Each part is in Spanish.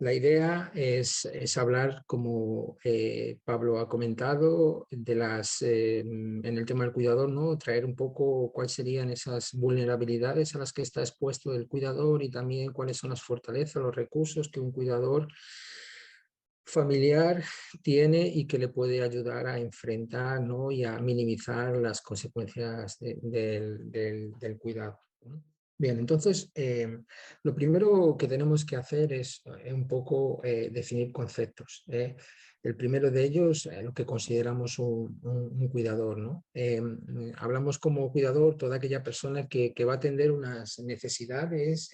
La idea es hablar, como Pablo ha comentado, en el tema del cuidador, ¿no? Traer un poco cuáles serían esas vulnerabilidades a las que está expuesto el cuidador y también cuáles son las fortalezas, los recursos que un cuidador familiar tiene y que le puede ayudar a enfrentar, ¿no? Y a minimizar las consecuencias del cuidado, ¿no? Bien, entonces lo primero que tenemos que hacer es un poco definir conceptos. El primero de ellos, lo que consideramos un cuidador, ¿no? Hablamos como cuidador toda aquella persona que va a atender unas necesidades,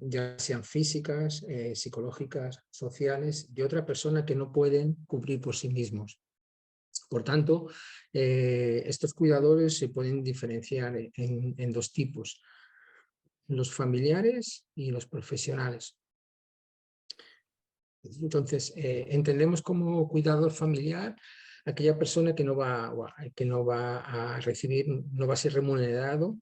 ya sean físicas, psicológicas, sociales, de otra persona que no pueden cubrir por sí mismos. Por tanto, estos cuidadores se pueden diferenciar en dos tipos: los familiares y los profesionales. Entonces, entendemos como cuidador familiar aquella persona que no va a recibir, no va a ser remunerado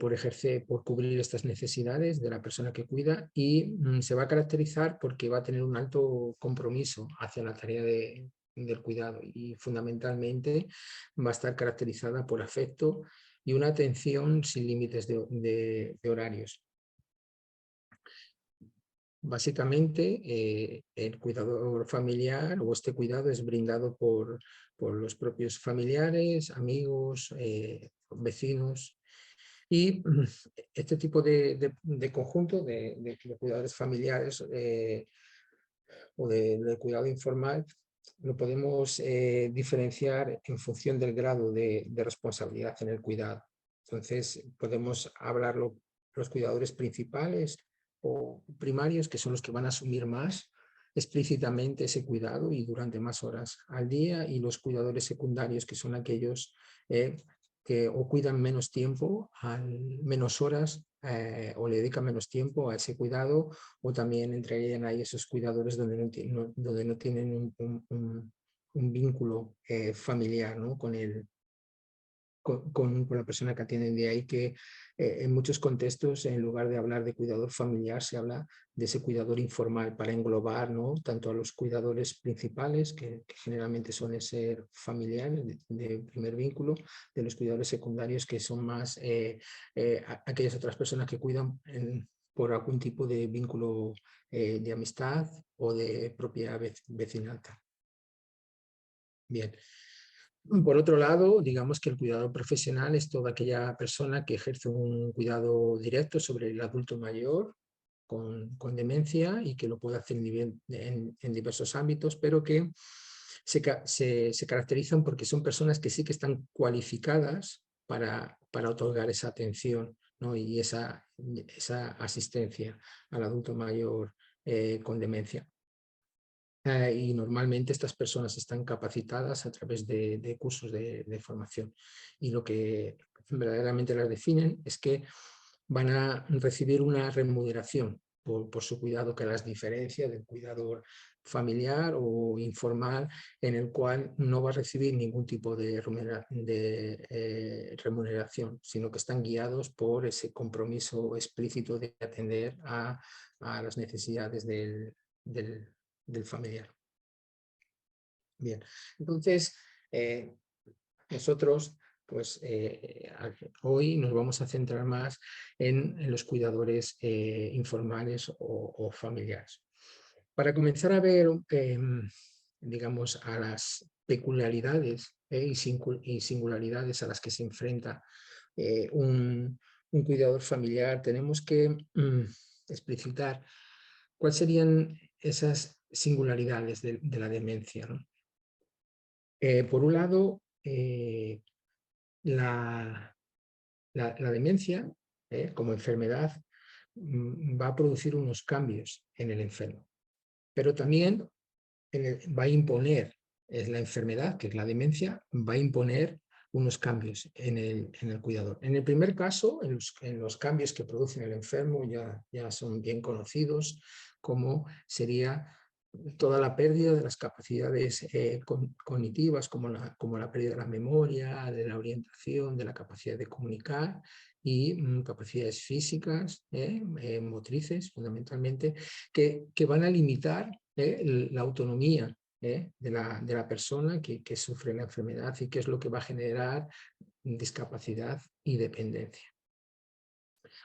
por cubrir estas necesidades de la persona que cuida, y se va a caracterizar porque va a tener un alto compromiso hacia la tarea del cuidado, y fundamentalmente va a estar caracterizada por afecto y una atención sin límites de horarios. Básicamente, el cuidador familiar o este cuidado es brindado por los propios familiares, amigos, vecinos. Y este tipo de conjunto de cuidadores familiares o de cuidado informal lo podemos diferenciar en función del grado de responsabilidad en el cuidado. Entonces, podemos hablarlo los cuidadores principales o primarios, que son los que van a asumir más explícitamente ese cuidado y durante más horas al día, y los cuidadores secundarios, que son aquellos que o cuidan menos tiempo, menos horas, o le dedican menos tiempo a ese cuidado, o también entrarían ahí esos cuidadores donde no tienen un vínculo familiar, ¿no? con la persona que atienden. De ahí que en muchos contextos, en lugar de hablar de cuidador familiar, se habla de ese cuidador informal, para englobar, ¿no? Tanto a los cuidadores principales, que generalmente suelen ser familiares de primer vínculo, de los cuidadores secundarios, que son más aquellas otras personas que cuidan por algún tipo de vínculo de amistad o de propiedad vecinal. Bien. Por otro lado, digamos que el cuidador profesional es toda aquella persona que ejerce un cuidado directo sobre el adulto mayor con demencia, y que lo puede hacer en diversos ámbitos, pero que se caracterizan porque son personas que sí que están cualificadas para otorgar esa atención, ¿no? Y esa asistencia al adulto mayor con demencia. Y normalmente estas personas están capacitadas a través de cursos de formación, y lo que verdaderamente las definen es que van a recibir una remuneración por su cuidado, que las diferencia del cuidador familiar o informal, en el cual no va a recibir ningún tipo de remuneración, sino que están guiados por ese compromiso explícito de atender a las necesidades del familiar. Bien, entonces nosotros pues hoy nos vamos a centrar más en los cuidadores informales o familiares. Para comenzar a ver, digamos, a las peculiaridades y singularidades a las que se enfrenta un cuidador familiar, tenemos que explicitar cuáles serían esas singularidades de la demencia, ¿no? Por un lado, la demencia como enfermedad va a producir unos cambios en el enfermo, pero también va a imponer, es la enfermedad, que es la demencia, va a imponer unos cambios en el cuidador. En el primer caso, en los cambios que produce el enfermo ya son bien conocidos, como sería toda la pérdida de las capacidades cognitivas, como la pérdida de la memoria, de la orientación, de la capacidad de comunicar y capacidades físicas, motrices fundamentalmente, que van a limitar la autonomía de la persona que sufre la enfermedad y que es lo que va a generar discapacidad y dependencia.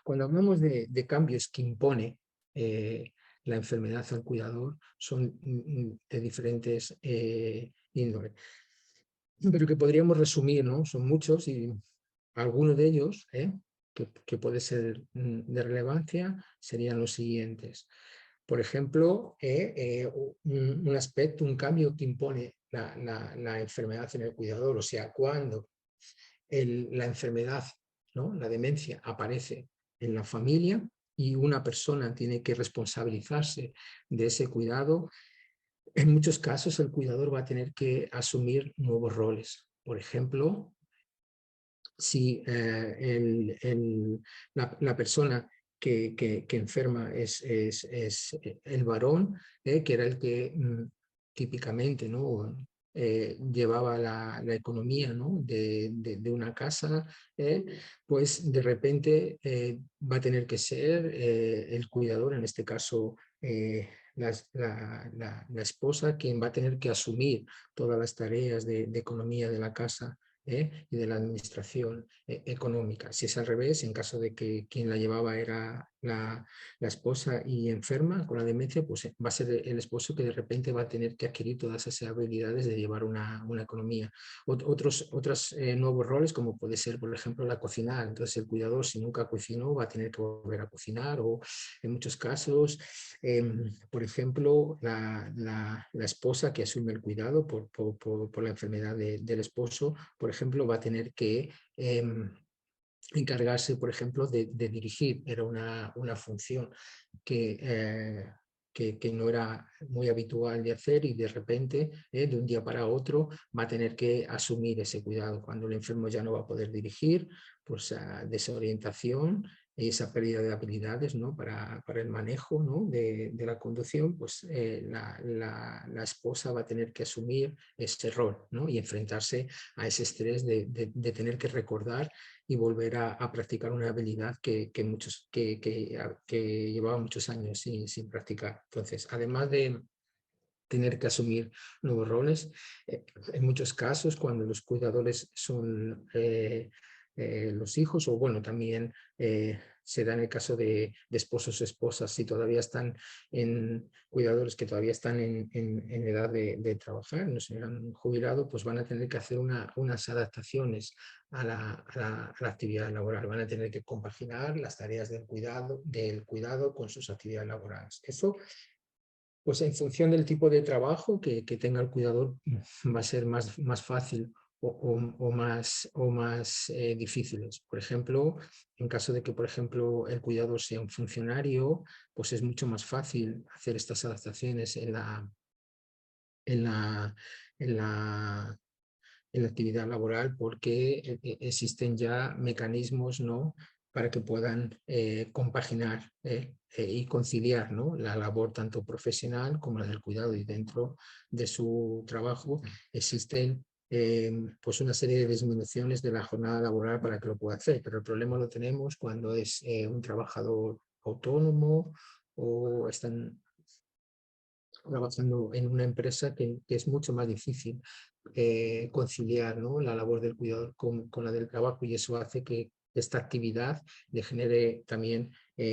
Cuando hablamos de cambios que impone la enfermedad al cuidador, son de diferentes índoles, pero que podríamos resumir, ¿no? Son muchos y algunos de ellos que puede ser de relevancia serían los siguientes. Por ejemplo, un aspecto, un cambio que impone la enfermedad en el cuidador, o sea, cuando la enfermedad, ¿no? La demencia aparece en la familia y una persona tiene que responsabilizarse de ese cuidado, en muchos casos el cuidador va a tener que asumir nuevos roles. Por ejemplo, si la persona que enferma es el varón, que era el que típicamente, ¿no? Llevaba la economía, ¿no? de una casa, pues de repente va a tener que ser el cuidador, en este caso la esposa, quien va a tener que asumir todas las tareas de economía de la casa y de la administración económica. Si es al revés, en caso de que quien la llevaba era la esposa y enferma con la demencia, pues va a ser el esposo que de repente va a tener que adquirir todas esas habilidades de llevar una economía. Otros nuevos roles, como puede ser, por ejemplo, la cocinar. Entonces el cuidador, si nunca cocinó, va a tener que volver a cocinar, o en muchos casos, por ejemplo, la esposa que asume el cuidado por la enfermedad del esposo, por ejemplo, va a tener que encargarse, por ejemplo, de dirigir. Era una función que no era muy habitual de hacer y de repente, de un día para otro, va a tener que asumir ese cuidado. Cuando el enfermo ya no va a poder dirigir, pues desorientación y esa pérdida de habilidades, ¿no? para el manejo, ¿no? de la conducción, pues la esposa va a tener que asumir ese rol, ¿no? Y enfrentarse a ese estrés de tener que recordar y volver a practicar una habilidad que llevaba muchos años sin practicar. Entonces, además de tener que asumir nuevos roles, en muchos casos cuando los cuidadores son los hijos, o bueno, también se da en el caso de esposos o esposas, si todavía están en cuidadores que todavía están en edad de trabajar, no se han jubilado, pues van a tener que hacer unas adaptaciones a la actividad laboral, van a tener que compaginar las tareas del cuidado con sus actividades laborales. Eso, pues en función del tipo de trabajo que tenga el cuidador, va a ser más fácil o más difíciles. Por ejemplo, en caso de que, por ejemplo, el cuidador sea un funcionario, pues es mucho más fácil hacer estas adaptaciones en la, en la, en la actividad laboral, porque existen ya mecanismos, ¿no? para que puedan compaginar y conciliar, ¿no? la labor tanto profesional como la del cuidado, y dentro de su trabajo existen pues una serie de disminuciones de la jornada laboral para que lo pueda hacer, pero el problema lo tenemos cuando es un trabajador autónomo o están trabajando en una empresa que es mucho más difícil conciliar, ¿no? la labor del cuidador con la del trabajo, y eso hace que esta actividad le genere también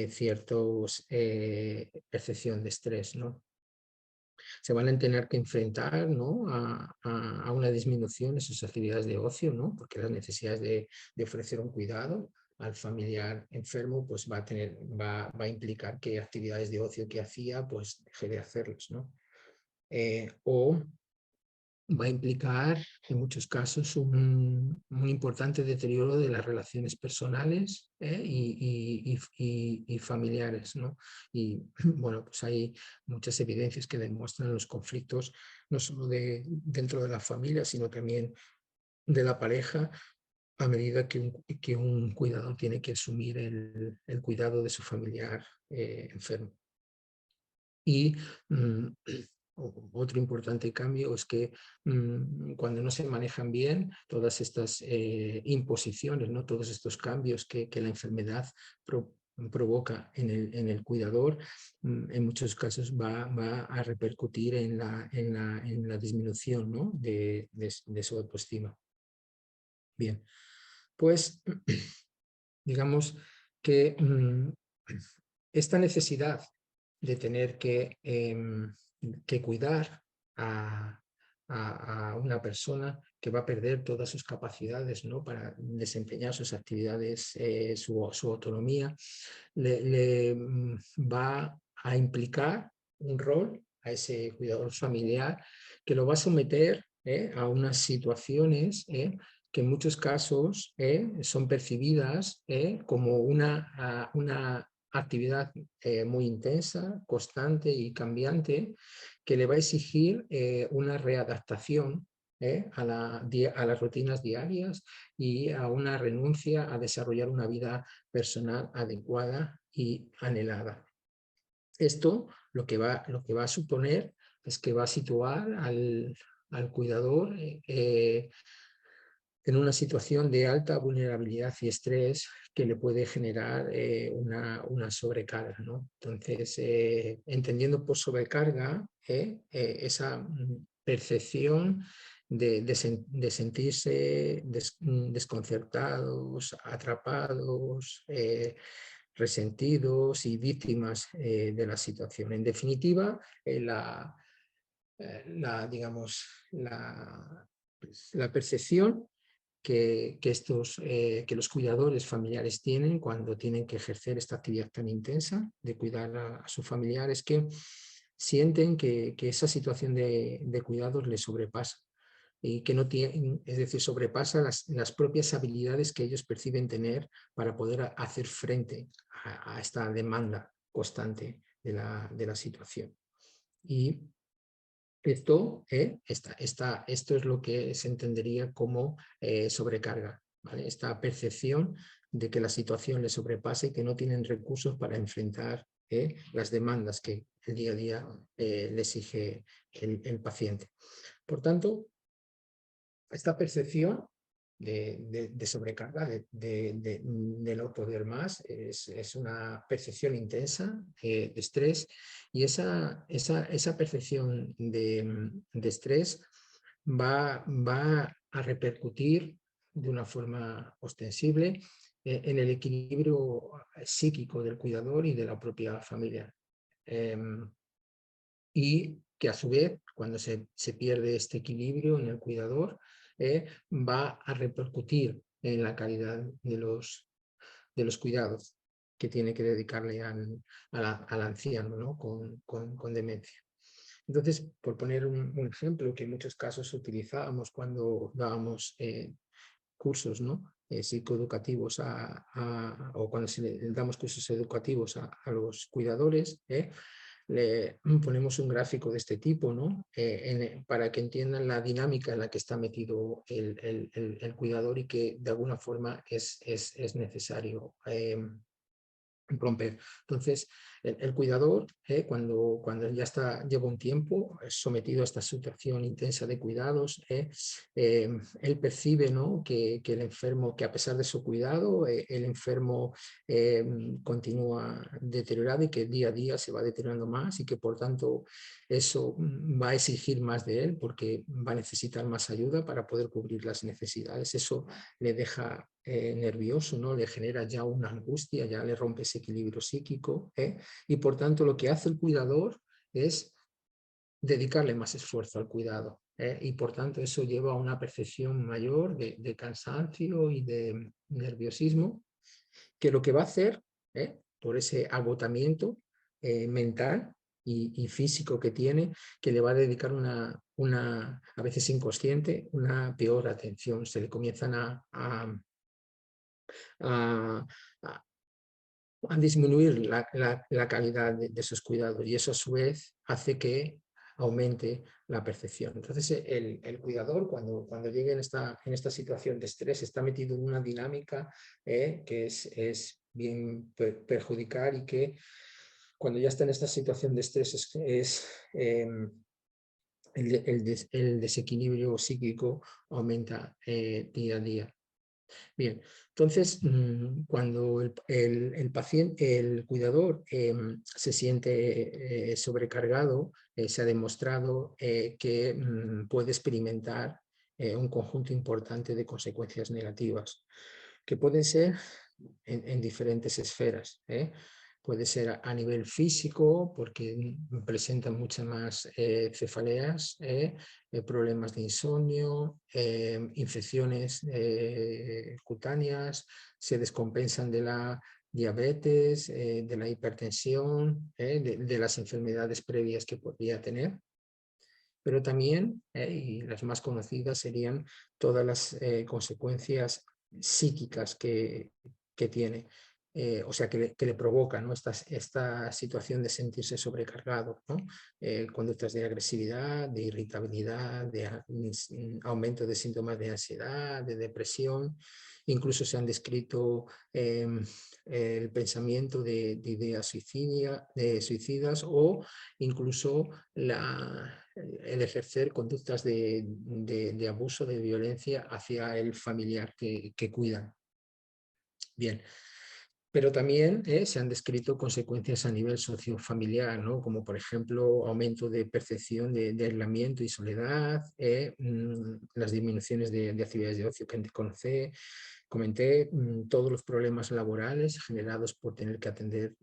ciertos percepción de estrés, ¿no? Se van a tener que enfrentar, ¿no? a una disminución de sus actividades de ocio, ¿no? Porque las necesidades de ofrecer un cuidado al familiar enfermo, pues va a implicar que actividades de ocio que hacía, pues deje de hacerlas, ¿no? O va a implicar en muchos casos un importante deterioro de las relaciones personales y familiares, ¿no? Y bueno, pues hay muchas evidencias que demuestran los conflictos no solo dentro de la familia, sino también de la pareja, a medida que un cuidador tiene que asumir el cuidado de su familiar enfermo. Y otro importante cambio es que cuando no se manejan bien todas estas imposiciones, ¿no? Todos estos cambios que la enfermedad provoca en el cuidador, en muchos casos va a repercutir en la disminución, ¿no? de su autoestima. Bien, pues digamos que esta necesidad de tener que cuidar a, a una persona que va a perder todas sus capacidades, ¿no? Para desempeñar sus actividades, su autonomía, va a implicar un rol a ese cuidador familiar que lo va a someter a unas situaciones que en muchos casos son percibidas como una actividad muy intensa, constante y cambiante, que le va a exigir una readaptación a las rutinas diarias y a una renuncia a desarrollar una vida personal adecuada y anhelada. Esto lo que va a suponer es que va a situar al cuidador en una situación de alta vulnerabilidad y estrés que le puede generar una sobrecarga, ¿no? Entonces, entendiendo por sobrecarga esa percepción de sentirse desconcertados, atrapados, resentidos y víctimas de la situación. En definitiva, digamos, la percepción que los cuidadores familiares tienen cuando tienen que ejercer esta actividad tan intensa de cuidar a su familiar es que sienten que esa situación de cuidados les sobrepasa y que no tienen, es decir, sobrepasa las propias habilidades que ellos perciben tener para poder hacer frente a esta demanda constante de la situación. Y esto es lo que se entendería como sobrecarga, ¿vale? Esta percepción de que la situación les sobrepasa y que no tienen recursos para enfrentar las demandas que el día a día le exige el paciente. Por tanto, esta percepción de sobrecarga, de no poder más, es una percepción intensa de estrés y esa percepción de estrés va a repercutir de una forma ostensible en el equilibrio psíquico del cuidador y de la propia familia. Y que a su vez, cuando se pierde este equilibrio en el cuidador, va a repercutir en la calidad de los cuidados que tiene que dedicarle al anciano, ¿no? con demencia. Entonces, por poner un ejemplo que en muchos casos utilizábamos cuando dábamos cursos, ¿no? Psicoeducativos o cuando le damos cursos educativos a los cuidadores, le ponemos un gráfico de este tipo, ¿no? Para que entiendan la dinámica en la que está metido el cuidador y que de alguna forma es necesario romper. Entonces, el cuidador, cuando ya lleva un tiempo sometido a esta situación intensa de cuidados, él percibe, ¿no? que el enfermo, que a pesar de su cuidado, el enfermo continúa deteriorado y que día a día se va deteriorando más y que por tanto eso va a exigir más de él porque va a necesitar más ayuda para poder cubrir las necesidades. Eso le deja nervioso, ¿no? Le genera ya una angustia, ya le rompe ese equilibrio psíquico, y por tanto lo que hace el cuidador es dedicarle más esfuerzo al cuidado, y por tanto eso lleva a una percepción mayor de cansancio y de nerviosismo, que lo que va a hacer, por ese agotamiento mental y físico que tiene, que le va a dedicar a veces inconsciente, una peor atención. Se le comienzan a, a disminuir la calidad de sus cuidados y eso a su vez hace que aumente la percepción. Entonces el cuidador cuando llegue en esta situación de estrés está metido en una dinámica que es bien perjudicar y que cuando ya está en esta situación de estrés el desequilibrio psíquico aumenta día a día. Bien, entonces cuando el paciente, el cuidador se siente sobrecargado, se ha demostrado que puede experimentar un conjunto importante de consecuencias negativas, que pueden ser en diferentes esferas. Puede ser a nivel físico, porque presentan muchas más cefaleas, problemas de insomnio, infecciones cutáneas, se descompensan de la diabetes, de la hipertensión, de las enfermedades previas que podría tener. Pero también, y las más conocidas, serían todas las consecuencias psíquicas que tiene, o sea, que le provoca, ¿no? esta situación de sentirse sobrecargado, ¿no? Conductas de agresividad, de irritabilidad, de aumento de síntomas de ansiedad, de depresión. Incluso se han descrito el pensamiento de ideas suicidas o incluso el ejercer conductas de abuso, de violencia hacia el familiar que cuidan. Bien, pero también se han descrito consecuencias a nivel sociofamiliar, ¿no? Como por ejemplo aumento de percepción de aislamiento y soledad, las disminuciones de actividades de ocio que comenté, todos los problemas laborales generados por tener que atender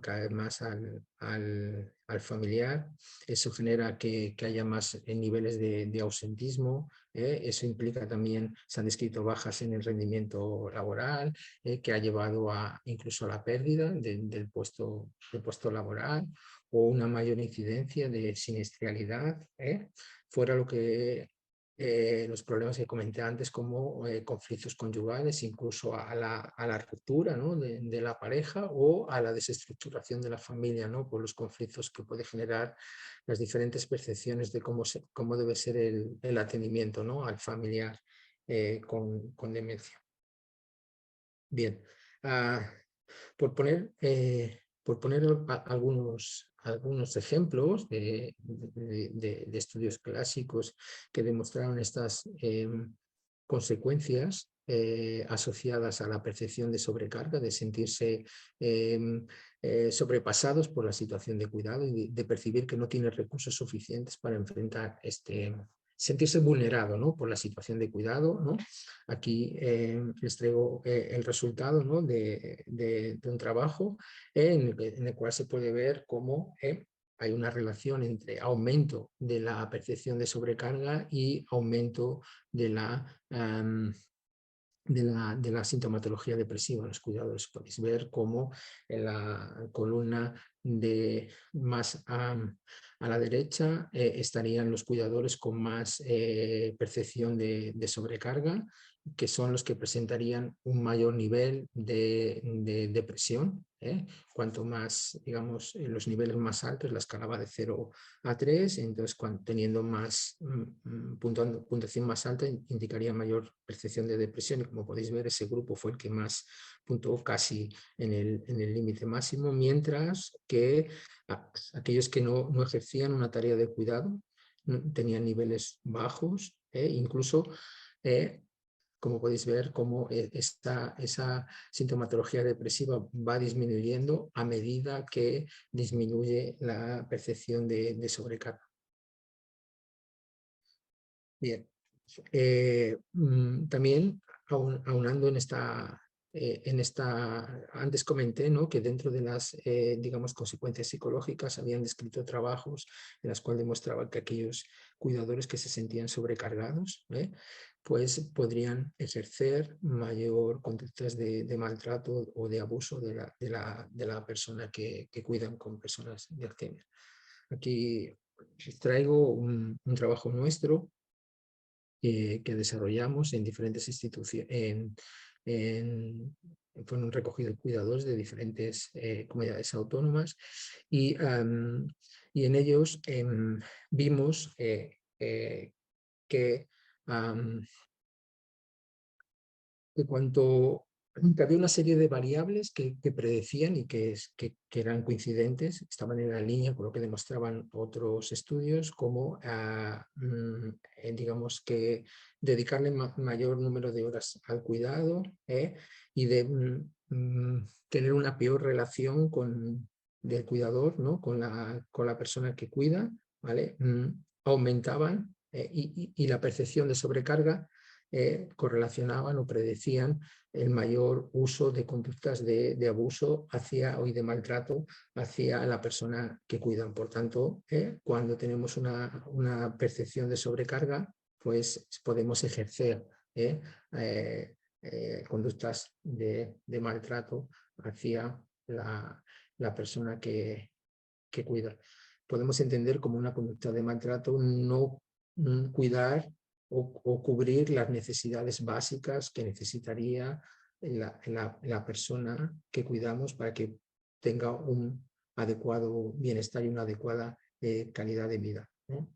cada vez más al familiar. Eso genera que haya más niveles de ausentismo. Eso implica también, se han descrito bajas en el rendimiento laboral, que ha llevado incluso a la pérdida del puesto laboral o una mayor incidencia de siniestralidad, fuera lo que los problemas que comenté antes, como conflictos conyugales, incluso a la ruptura, ¿no? de la pareja o a la desestructuración de la familia, ¿no? Por los conflictos que puede generar las diferentes percepciones de cómo debe ser el atendimiento, ¿no? al familiar con demencia. Bien, por poner algunos ejemplos de estudios clásicos que demostraron estas consecuencias asociadas a la percepción de sobrecarga, de sentirse sobrepasados por la situación de cuidado y de percibir que no tiene recursos suficientes para enfrentar sentirse vulnerado, ¿no? por la situación de cuidado, ¿no? Aquí les traigo el resultado, ¿no? de un trabajo en el cual se puede ver cómo hay una relación entre aumento de la percepción de sobrecarga y aumento de la sintomatología depresiva en los cuidadores. Podéis ver cómo en la columna más a la derecha estarían los cuidadores con más percepción de sobrecarga, que son los que presentarían un mayor nivel de depresión. Cuanto más, digamos, los niveles más altos, la escala va de 0 a 3, entonces teniendo más puntuación más alta indicaría mayor percepción de depresión, y como podéis ver ese grupo fue el que más puntuó, casi en el límite máximo, mientras que aquellos que no ejercían una tarea de cuidado tenían niveles bajos, incluso como podéis ver, cómo esa sintomatología depresiva va disminuyendo a medida que disminuye la percepción de sobrecarga. Bien, también aunando antes comenté, ¿no? que dentro de las digamos, consecuencias psicológicas habían descrito trabajos en los cuales demostraban que aquellos cuidadores que se sentían sobrecargados, pues podrían ejercer mayor conductas de maltrato o de abuso de la persona que cuidan con personas de Alzheimer. Aquí os traigo un trabajo nuestro que desarrollamos en diferentes instituciones, fueron recogidos cuidadores de diferentes comunidades autónomas y en ellos vimos que, que cuanto que había una serie de variables que predecían y que eran coincidentes, estaban en la línea con lo que demostraban otros estudios, como digamos que dedicarle mayor número de horas al cuidado y de tener una peor relación del cuidador, ¿no? con la persona que cuida, ¿vale? Aumentaban y la percepción de sobrecarga correlacionaban o predecían el mayor uso de conductas de abuso hacia, y de maltrato hacia la persona que cuidan. Por tanto, cuando tenemos una percepción de sobrecarga, pues podemos ejercer conductas de maltrato hacia la persona que cuida. Podemos entender como una conducta de maltrato no cuidar o cubrir las necesidades básicas que necesitaría la persona que cuidamos para que tenga un adecuado bienestar y una adecuada calidad de vida, ¿no?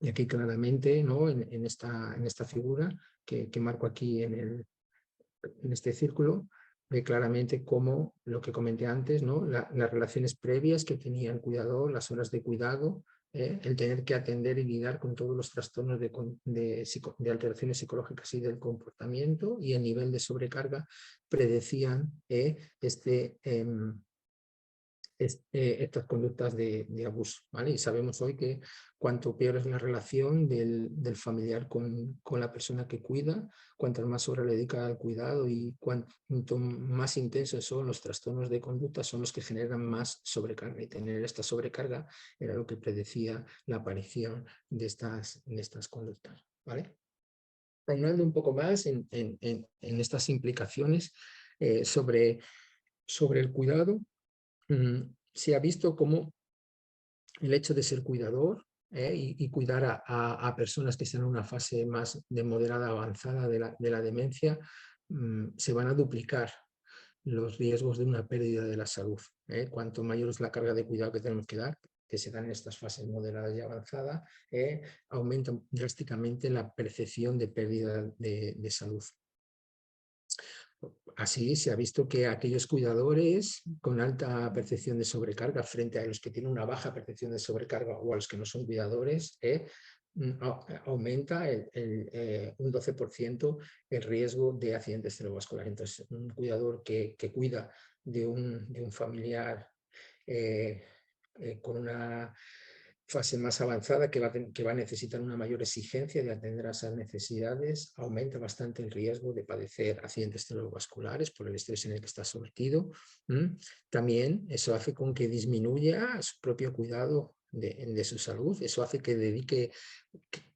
Y aquí claramente, ¿no? en esta figura que marco aquí en este círculo, ve claramente cómo lo que comenté antes, ¿no? Las relaciones previas que tenía el cuidador, las horas de cuidado, el tener que atender y lidiar con todos los trastornos de alteraciones psicológicas y del comportamiento y el nivel de sobrecarga predecían estas conductas de abuso, ¿vale? Y sabemos hoy que cuanto peor es la relación del familiar con la persona que cuida, cuantas más horas le dedica al cuidado y cuanto más intensos son los trastornos de conducta, son los que generan más sobrecarga. Y tener esta sobrecarga era lo que predecía la aparición de estas conductas, ¿vale? Hablando un poco más en estas implicaciones sobre el cuidado, se ha visto como el hecho de ser cuidador y cuidar a personas que están en una fase más de moderada avanzada de la demencia, se van a duplicar los riesgos de una pérdida de la salud. Cuanto mayor es la carga de cuidado que tenemos que dar, que se dan en estas fases moderadas y avanzadas, aumenta drásticamente la percepción de pérdida de salud. Así se ha visto que aquellos cuidadores con alta percepción de sobrecarga frente a los que tienen una baja percepción de sobrecarga o a los que no son cuidadores, aumenta un 12% el riesgo de accidentes cerebrovasculares. Entonces, un cuidador que cuida de un familiar con una fase más avanzada que va a necesitar una mayor exigencia de atender a esas necesidades, aumenta bastante el riesgo de padecer accidentes cerebrovasculares por el estrés en el que está sometido. También eso hace con que disminuya su propio cuidado de su salud, eso hace que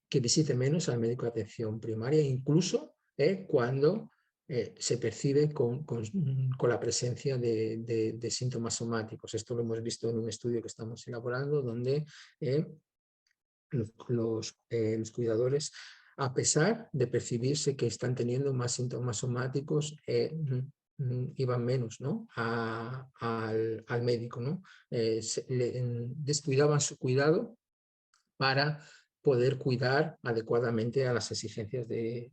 que visite menos al médico de atención primaria, incluso cuando se percibe con la presencia de síntomas somáticos. Esto lo hemos visto en un estudio que estamos elaborando, donde los cuidadores, a pesar de percibirse que están teniendo más síntomas somáticos, iban menos, ¿no? al médico, ¿no? Descuidaban su cuidado para poder cuidar adecuadamente a las exigencias de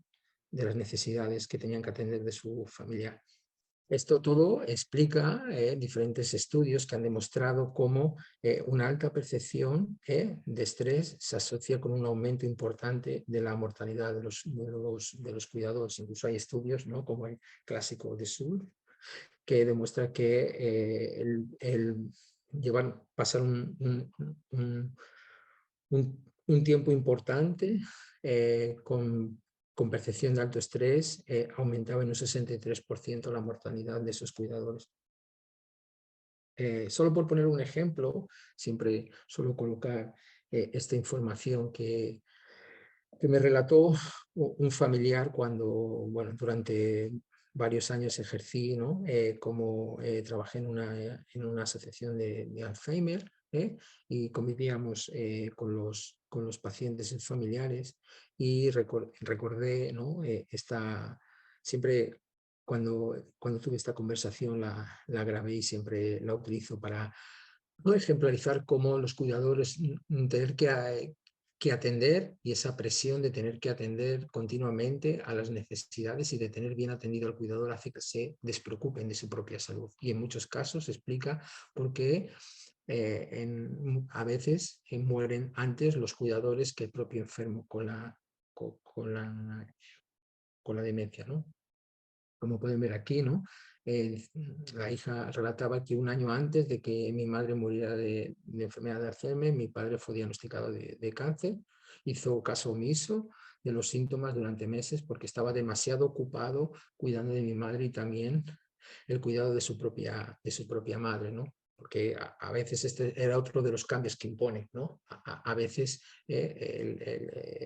las necesidades que tenían que atender de su familiar. Esto todo explica diferentes estudios que han demostrado cómo una alta percepción de estrés se asocia con un aumento importante de la mortalidad de los cuidadores. Incluso hay estudios, ¿no? Como el clásico de Sur, que demuestra que pasar un tiempo importante con percepción de alto estrés aumentaba en un 63% la mortalidad de esos cuidadores. Solo por poner un ejemplo, siempre suelo colocar esta información que me relató un familiar cuando, bueno, durante varios años ejercí, ¿no? Como trabajé en una asociación de Alzheimer, y convivíamos con los pacientes y familiares, y recordé, ¿no? Siempre cuando tuve esta conversación la grabé y siempre la utilizo para, ¿no?, ejemplarizar cómo los cuidadores tener que que atender y esa presión de tener que atender continuamente a las necesidades y de tener bien atendido al cuidador hace que se despreocupen de su propia salud. Y en muchos casos explica por qué a veces mueren antes los cuidadores que el propio enfermo con la demencia, ¿no? Como pueden ver aquí, ¿no? La hija relataba que un año antes de que mi madre muriera de enfermedad de Alzheimer, mi padre fue diagnosticado de cáncer, hizo caso omiso de los síntomas durante meses porque estaba demasiado ocupado cuidando de mi madre y también el cuidado de su propia madre, ¿no? Porque a veces este era otro de los cambios que impone, ¿no? A veces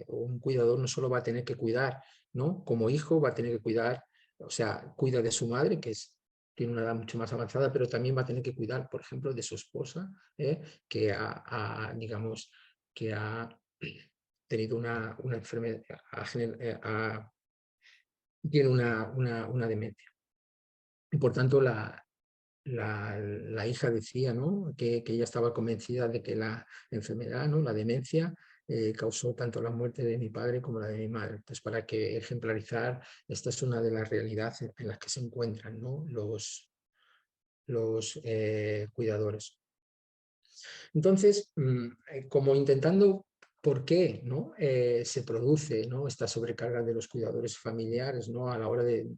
un cuidador no solo va a tener que cuidar, ¿no? Como hijo va a tener que cuidar, o sea, cuida de su madre, tiene una edad mucho más avanzada, pero también va a tener que cuidar, por ejemplo, de su esposa, que digamos, que ha tenido una enfermedad, tiene una demencia. Y por tanto, la hija decía, ¿no? que ella estaba convencida de que la enfermedad, ¿no? La demencia, causó tanto la muerte de mi padre como la de mi madre. Entonces, para que ejemplarizar, esta es una de las realidades en las que se encuentran, ¿no? los cuidadores. Entonces, como intentando por qué, ¿no? Se produce, ¿no? esta sobrecarga de los cuidadores familiares, ¿no? a la hora de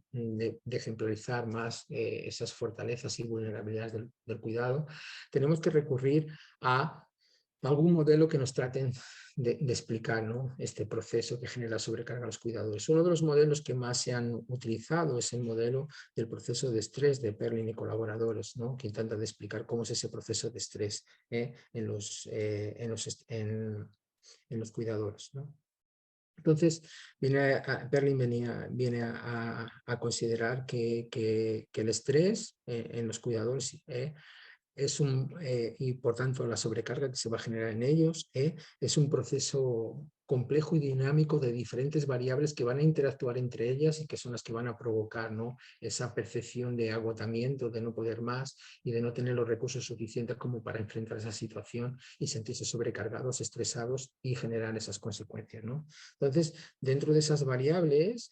ejemplarizar más esas fortalezas y vulnerabilidades del cuidado, tenemos que recurrir a algún modelo que nos traten de explicar, ¿no? este proceso que genera sobrecarga a los cuidadores. Uno de los modelos que más se han utilizado es el modelo del proceso de estrés de Perlin y colaboradores, ¿no? que intenta de explicar cómo es ese proceso de estrés en los cuidadores, ¿no? Entonces, Perlin viene a considerar que el estrés en los cuidadores y por tanto la sobrecarga que se va a generar en ellos es un proceso complejo y dinámico de diferentes variables que van a interactuar entre ellas y que son las que van a provocar, ¿no? esa percepción de agotamiento, de no poder más y de no tener los recursos suficientes como para enfrentar esa situación y sentirse sobrecargados, estresados y generar esas consecuencias, ¿no? Entonces, dentro de esas variables,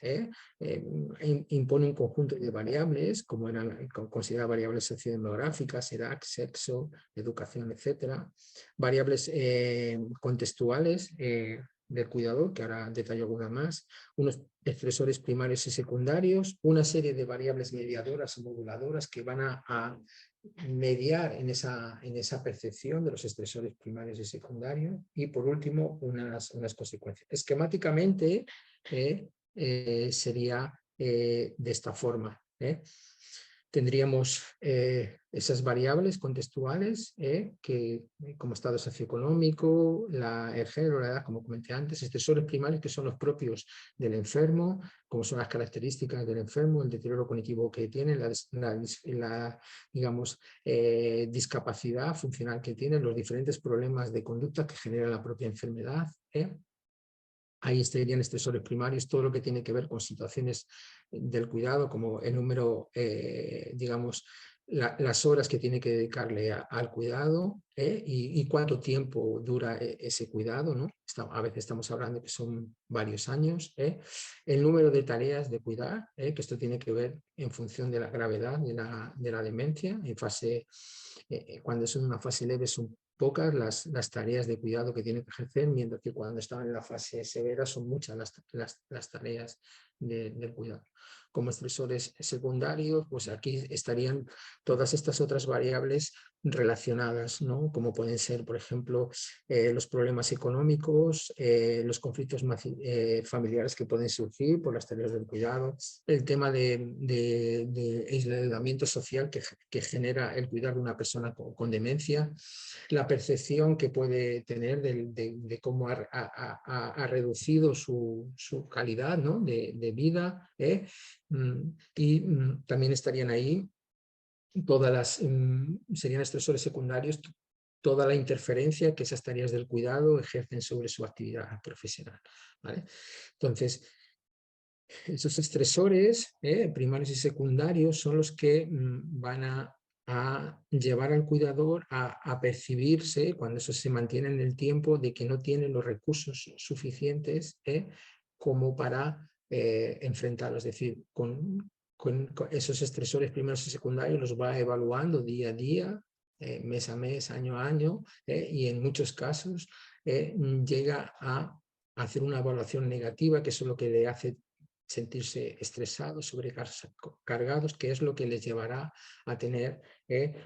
impone un conjunto de variables, como eran consideradas variables sociodemográficas, edad, sexo, educación, etcétera, variables contextuales del cuidador, que ahora detallo alguna más, unos estresores primarios y secundarios, una serie de variables mediadoras o moduladoras que van a mediar en esa percepción de los estresores primarios y secundarios, y por último unas consecuencias. Esquemáticamente sería de esta forma. Tendríamos esas variables contextuales que, como estado socioeconómico, el género, la edad, como comenté antes, estresores primarios que son los propios del enfermo, como son las características del enfermo, el deterioro cognitivo que tiene, digamos, discapacidad funcional que tiene, los diferentes problemas de conducta que genera la propia enfermedad. Ahí estarían estresores primarios, todo lo que tiene que ver con situaciones del cuidado, como el número, digamos, las horas que tiene que dedicarle al cuidado y cuánto tiempo dura ese cuidado, ¿no? A veces estamos hablando que son varios años. El número de tareas de cuidar, que esto tiene que ver en función de la gravedad de la demencia. Cuando es en una fase leve son pocas las tareas de cuidado que tiene que ejercer, mientras que cuando están en la fase severa son muchas las tareas del cuidado. Como estresores secundarios, pues aquí estarían todas estas otras variables relacionadas, ¿no? Como pueden ser, por ejemplo, los problemas económicos, los conflictos familiares que pueden surgir por las tareas del cuidado, el tema de aislamiento social que genera el cuidar de una persona con demencia, la percepción que puede tener de cómo ha reducido su calidad, ¿no? de vida, y también estarían ahí serían estresores secundarios, toda la interferencia que esas tareas del cuidado ejercen sobre su actividad profesional, ¿vale? Entonces, esos estresores primarios y secundarios son los que van a a llevar al cuidador a percibirse, cuando eso se mantiene en el tiempo, de que no tiene los recursos suficientes como para enfrentarlo. Es decir, con esos estresores primeros y secundarios los va evaluando día a día, mes a mes, año a año, y en muchos casos llega a hacer una evaluación negativa, que eso es lo que le hace sentirse estresados, sobrecargados, que es lo que les llevará a tener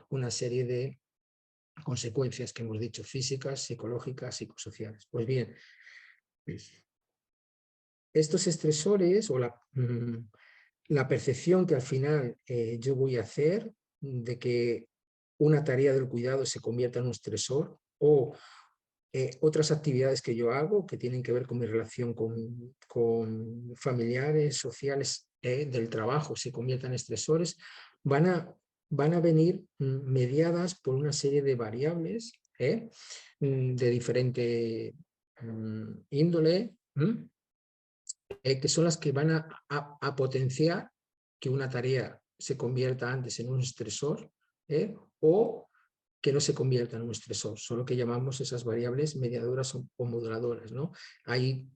una serie de consecuencias que hemos dicho, físicas, psicológicas, psicosociales. Pues bien, estos estresores o la percepción que al final yo voy a hacer de que una tarea del cuidado se convierta en un estresor, o otras actividades que yo hago que tienen que ver con mi relación con familiares, sociales, del trabajo, se conviertan en estresores, van a venir mediadas por una serie de variables de diferente índole, que son las que van a potenciar que una tarea se convierta antes en un estresor o que no se convierta en un estresor, solo que llamamos esas variables mediadoras o moduladoras, ¿no? Ahí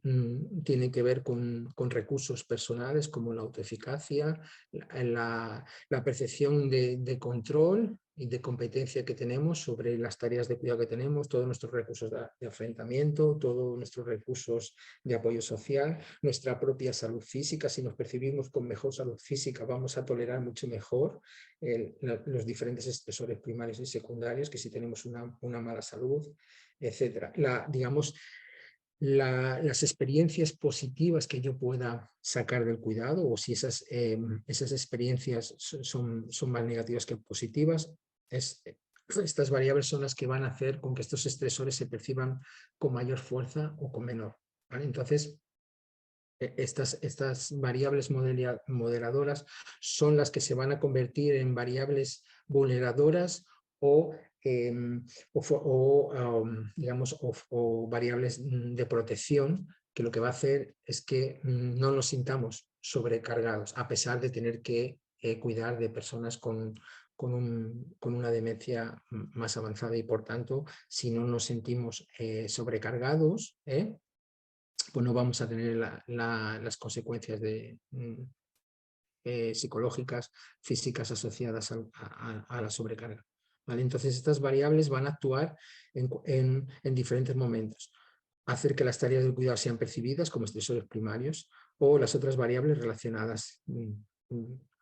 tienen que ver con recursos personales como la autoeficacia, la percepción de control y de competencia que tenemos sobre las tareas de cuidado que tenemos, todos nuestros recursos de afrontamiento, todos nuestros recursos de apoyo social, nuestra propia salud física. Si nos percibimos con mejor salud física, vamos a tolerar mucho mejor los diferentes estresores primarios y secundarios que si tenemos una mala salud, etc. Digamos, las experiencias positivas que yo pueda sacar del cuidado, o si esas experiencias son más negativas que positivas, estas variables son las que van a hacer con que estos estresores se perciban con mayor fuerza o con menor, ¿vale? Entonces, estas variables moderadoras son las que se van a convertir en variables vulneradoras o, digamos, o variables de protección, que lo que va a hacer es que no nos sintamos sobrecargados, a pesar de tener que cuidar de personas con una demencia más avanzada, y por tanto, si no nos sentimos sobrecargados, pues no vamos a tener las consecuencias psicológicas, físicas asociadas a la sobrecarga, ¿vale? Entonces estas variables van a actuar en diferentes momentos. Hacer que las tareas del cuidado sean percibidas como estresores primarios, o las otras variables relacionadas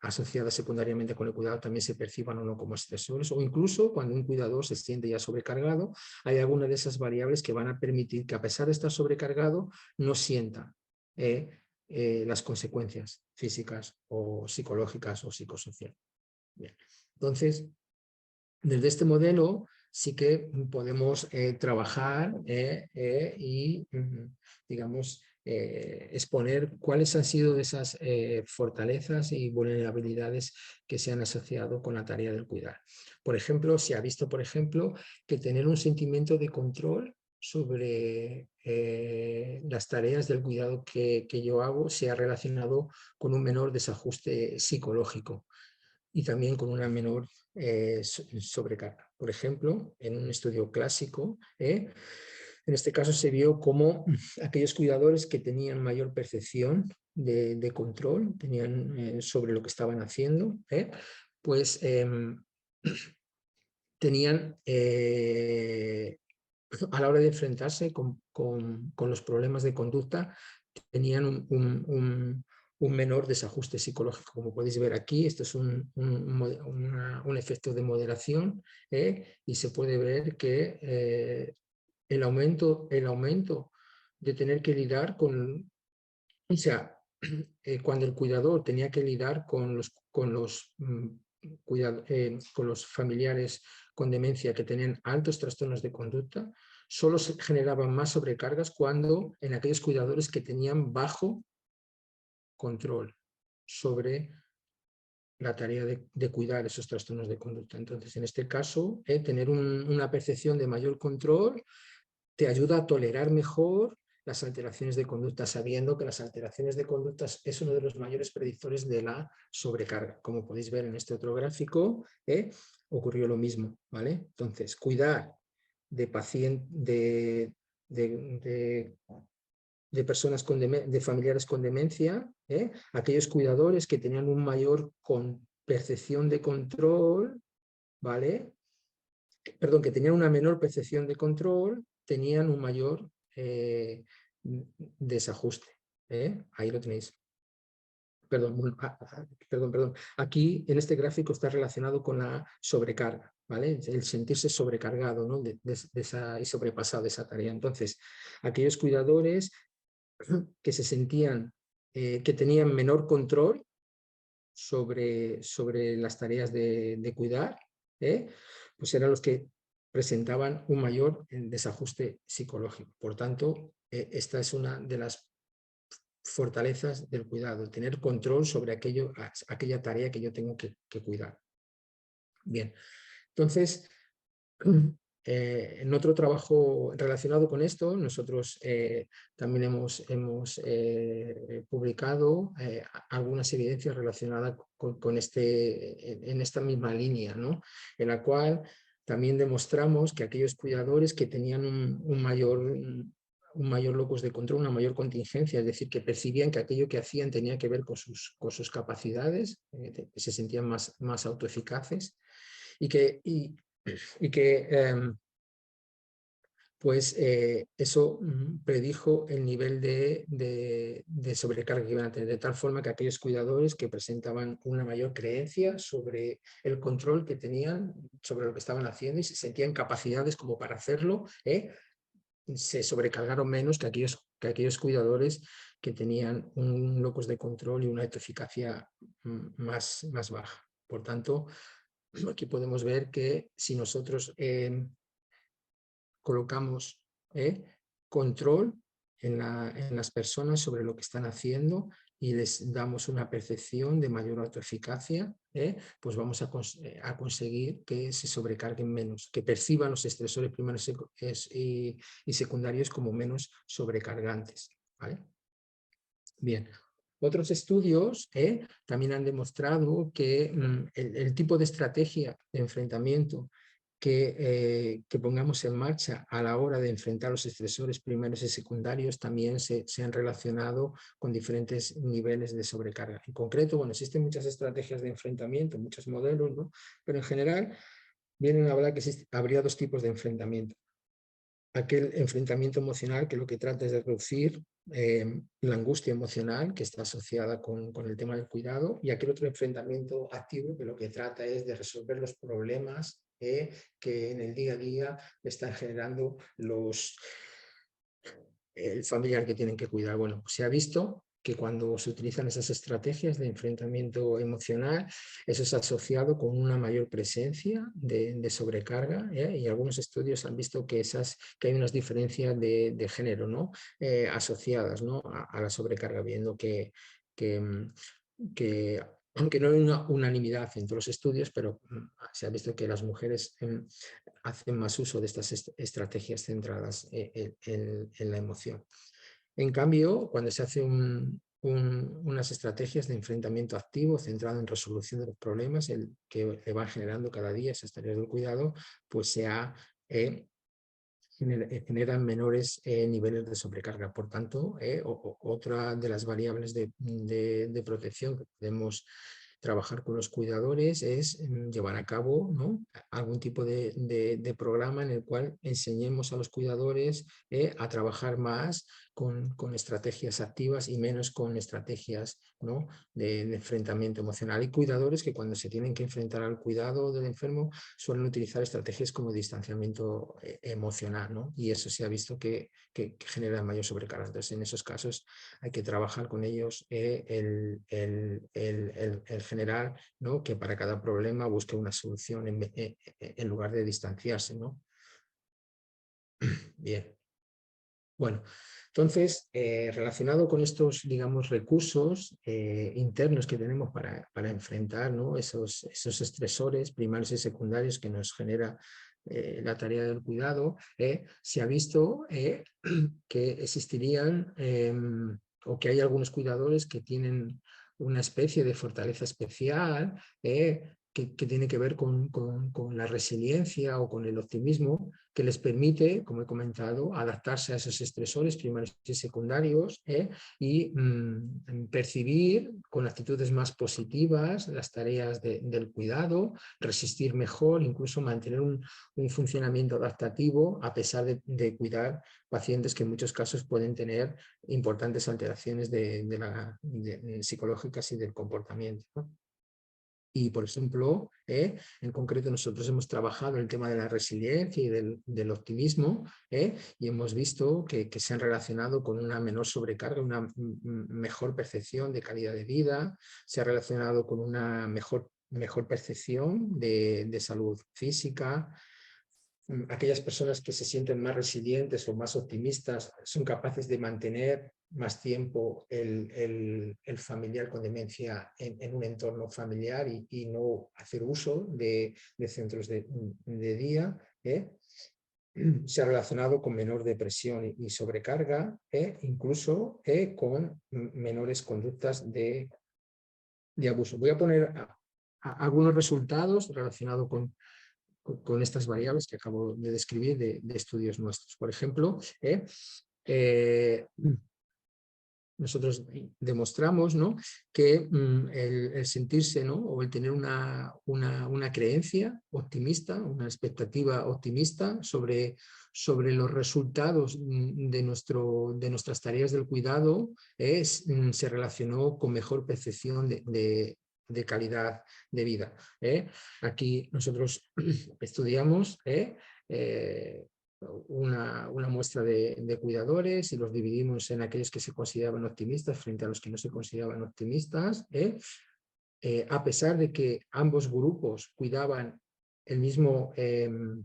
asociadas secundariamente con el cuidado también se perciban o no como estresores, o incluso cuando un cuidador se siente ya sobrecargado, hay alguna de esas variables que van a permitir que, a pesar de estar sobrecargado, no sienta las consecuencias físicas o psicológicas o psicosociales. Bien. Entonces, desde este modelo sí que podemos trabajar y, digamos, exponer cuáles han sido esas fortalezas y vulnerabilidades que se han asociado con la tarea del cuidar. Por ejemplo, se ha visto, por ejemplo, que tener un sentimiento de control sobre las tareas del cuidado que yo hago se ha relacionado con un menor desajuste psicológico y también con una menor sobrecarga. Por ejemplo, en un estudio clásico, en este caso se vio cómo aquellos cuidadores que tenían mayor percepción de control, tenían sobre lo que estaban haciendo, pues tenían, a la hora de enfrentarse con los problemas de conducta, tenían un menor desajuste psicológico. Como podéis ver aquí, esto es un efecto de moderación, y se puede ver que el aumento de tener que lidiar con, o sea, cuando el cuidador tenía que lidiar con los familiares con demencia que tenían altos trastornos de conducta, solo se generaban más sobrecargas cuando en aquellos cuidadores que tenían bajo control sobre la tarea de cuidar esos trastornos de conducta. Entonces, en este caso, tener una percepción de mayor control te ayuda a tolerar mejor las alteraciones de conducta, sabiendo que las alteraciones de conducta es uno de los mayores predictores de la sobrecarga. Como podéis ver en este otro gráfico, ocurrió lo mismo, ¿vale? Entonces, cuidar de de personas de familiares con demencia, aquellos cuidadores que tenían un mayor percepción de control, ¿vale? Perdón, que tenían una menor percepción de control, tenían un mayor desajuste. Ahí lo tenéis. Perdón. Aquí en este gráfico está relacionado con la sobrecarga, ¿vale? El sentirse sobrecargado, ¿no? Y sobrepasado de esa tarea. Entonces, aquellos cuidadores que se sentían, que tenían menor control sobre las tareas de cuidar, pues eran los que presentaban un mayor desajuste psicológico. Por tanto, esta es una de las fortalezas del cuidado, tener control sobre aquella tarea que yo tengo que cuidar. Bien, entonces, en otro trabajo relacionado con esto, nosotros también hemos publicado algunas evidencias relacionadas con en esta misma línea, ¿no? En la cual también demostramos que aquellos cuidadores que tenían un mayor locus de control, una mayor contingencia, es decir, que percibían que aquello que hacían tenía que ver con sus capacidades, que se sentían más autoeficaces y que pues eso predijo el nivel de sobrecarga que iban a tener, de tal forma que aquellos cuidadores que presentaban una mayor creencia sobre el control que tenían sobre lo que estaban haciendo y se sentían capacidades como para hacerlo, se sobrecargaron menos que aquellos cuidadores que tenían un locus de control y una autoeficacia más baja. Por tanto, aquí podemos ver que si nosotros colocamos control en las personas sobre lo que están haciendo y les damos una percepción de mayor autoeficacia, pues vamos a conseguir que se sobrecarguen menos, que perciban los estresores primarios y secundarios como menos sobrecargantes, ¿vale? Bien. Otros estudios también han demostrado que el tipo de estrategia de enfrentamiento que pongamos en marcha a la hora de enfrentar los estresores primarios y secundarios también se han relacionado con diferentes niveles de sobrecarga. En concreto, bueno, existen muchas estrategias de enfrentamiento, muchos modelos, ¿no? Pero en general vienen a hablar que habría dos tipos de enfrentamiento. Aquel enfrentamiento emocional que lo que trata es de reducir la angustia emocional que está asociada con el tema del cuidado, y aquel otro enfrentamiento activo que lo que trata es de resolver los problemas que en el día a día están generando el familiar que tienen que cuidar. Bueno, pues se ha visto que cuando se utilizan esas estrategias de enfrentamiento emocional, eso es asociado con una mayor presencia de sobrecarga, y algunos estudios han visto que hay unas diferencias de género, ¿no? Asociadas, ¿no? a la sobrecarga, viendo que aunque no hay una unanimidad en todos los estudios, pero se ha visto que las mujeres hacen más uso de estas estrategias centradas en la emoción. En cambio, cuando se hace unas estrategias de enfrentamiento activo centrado en resolución de los problemas que le van generando cada día esas tareas del cuidado, pues generan menores niveles de sobrecarga. Por tanto, otra de las variables de protección que podemos trabajar con los cuidadores es llevar a cabo, ¿no? algún tipo de programa en el cual enseñemos a los cuidadores a trabajar más con estrategias activas y menos con estrategias, ¿no? de enfrentamiento emocional. Hay cuidadores que cuando se tienen que enfrentar al cuidado del enfermo suelen utilizar estrategias como distanciamiento emocional, ¿no? Y eso se ha visto que genera mayor sobrecarga. Entonces, en esos casos hay que trabajar con ellos el general, ¿no? que para cada problema busque una solución en lugar de distanciarse, ¿no? Bien. Bueno, entonces, relacionado con estos, digamos, recursos internos que tenemos para enfrentar, ¿no? esos estresores primarios y secundarios que nos genera la tarea del cuidado, se ha visto que existirían o que hay algunos cuidadores que tienen una especie de fortaleza especial que tiene que ver con la resiliencia o con el optimismo que les permite, como he comentado, adaptarse a esos estresores primarios y secundarios y percibir con actitudes más positivas las tareas del cuidado, resistir mejor, incluso mantener un funcionamiento adaptativo a pesar de cuidar pacientes que en muchos casos pueden tener importantes alteraciones psicológicas y del comportamiento, ¿no? Y, por ejemplo, en concreto nosotros hemos trabajado el tema de la resiliencia y del optimismo y hemos visto que se han relacionado con una menor sobrecarga, una mejor percepción de calidad de vida, se ha relacionado con una mejor percepción de salud física. Aquellas personas que se sienten más resilientes o más optimistas son capaces de mantener más tiempo el familiar con demencia en un entorno familiar y no hacer uso de centros de día. Se ha relacionado con menor depresión y sobrecarga, incluso con menores conductas de abuso. Voy a poner algunos resultados relacionados con estas variables que acabo de describir de estudios nuestros. Por ejemplo, nosotros demostramos, ¿no?, que el sentirse, ¿no?, o el tener una creencia optimista, una expectativa optimista sobre los resultados de nuestras tareas del cuidado se relacionó con mejor percepción de calidad de vida. Aquí nosotros estudiamos una muestra de cuidadores y los dividimos en aquellos que se consideraban optimistas frente a los que no se consideraban optimistas. A pesar de que ambos grupos cuidaban el mismo, el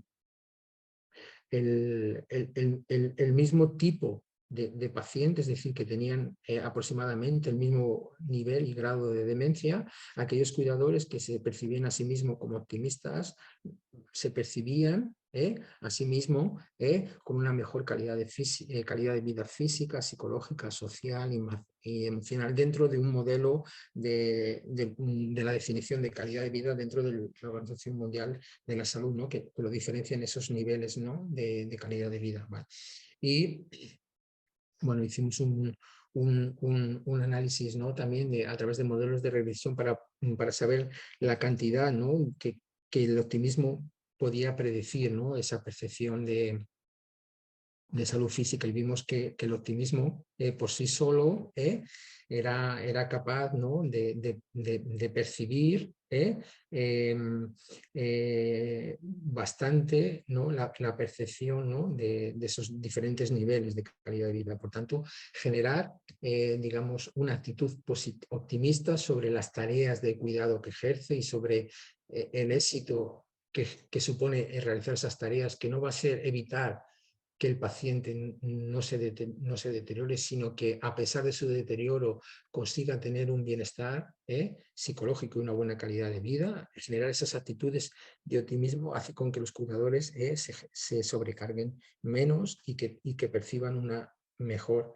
mismo tipo de pacientes, es decir, que tenían aproximadamente el mismo nivel y grado de demencia, aquellos cuidadores que se percibían a sí mismos como optimistas se percibían a sí mismo con una mejor calidad de vida física, psicológica, social y emocional dentro de un modelo de la definición de calidad de vida dentro de la Organización Mundial de la Salud, ¿no?, que lo diferencia en esos niveles, ¿no?, de calidad de vida. ¿Vale? Y bueno, hicimos un análisis, ¿no?, también a través de modelos de regresión para saber la cantidad, ¿no?, que el optimismo podía predecir, ¿no?, esa percepción de salud física, y vimos que el optimismo por sí solo era capaz, ¿no?, de percibir bastante, ¿no?, la percepción, ¿no?, de esos diferentes niveles de calidad de vida. Por tanto, generar, digamos, una actitud optimista sobre las tareas de cuidado que ejerce y sobre el éxito que supone realizar esas tareas, que no va a ser evitar que el paciente no se deteriore, sino que a pesar de su deterioro consiga tener un bienestar psicológico y una buena calidad de vida. Generar esas actitudes de optimismo hace con que los cuidadores se sobrecarguen menos y que perciban una mejor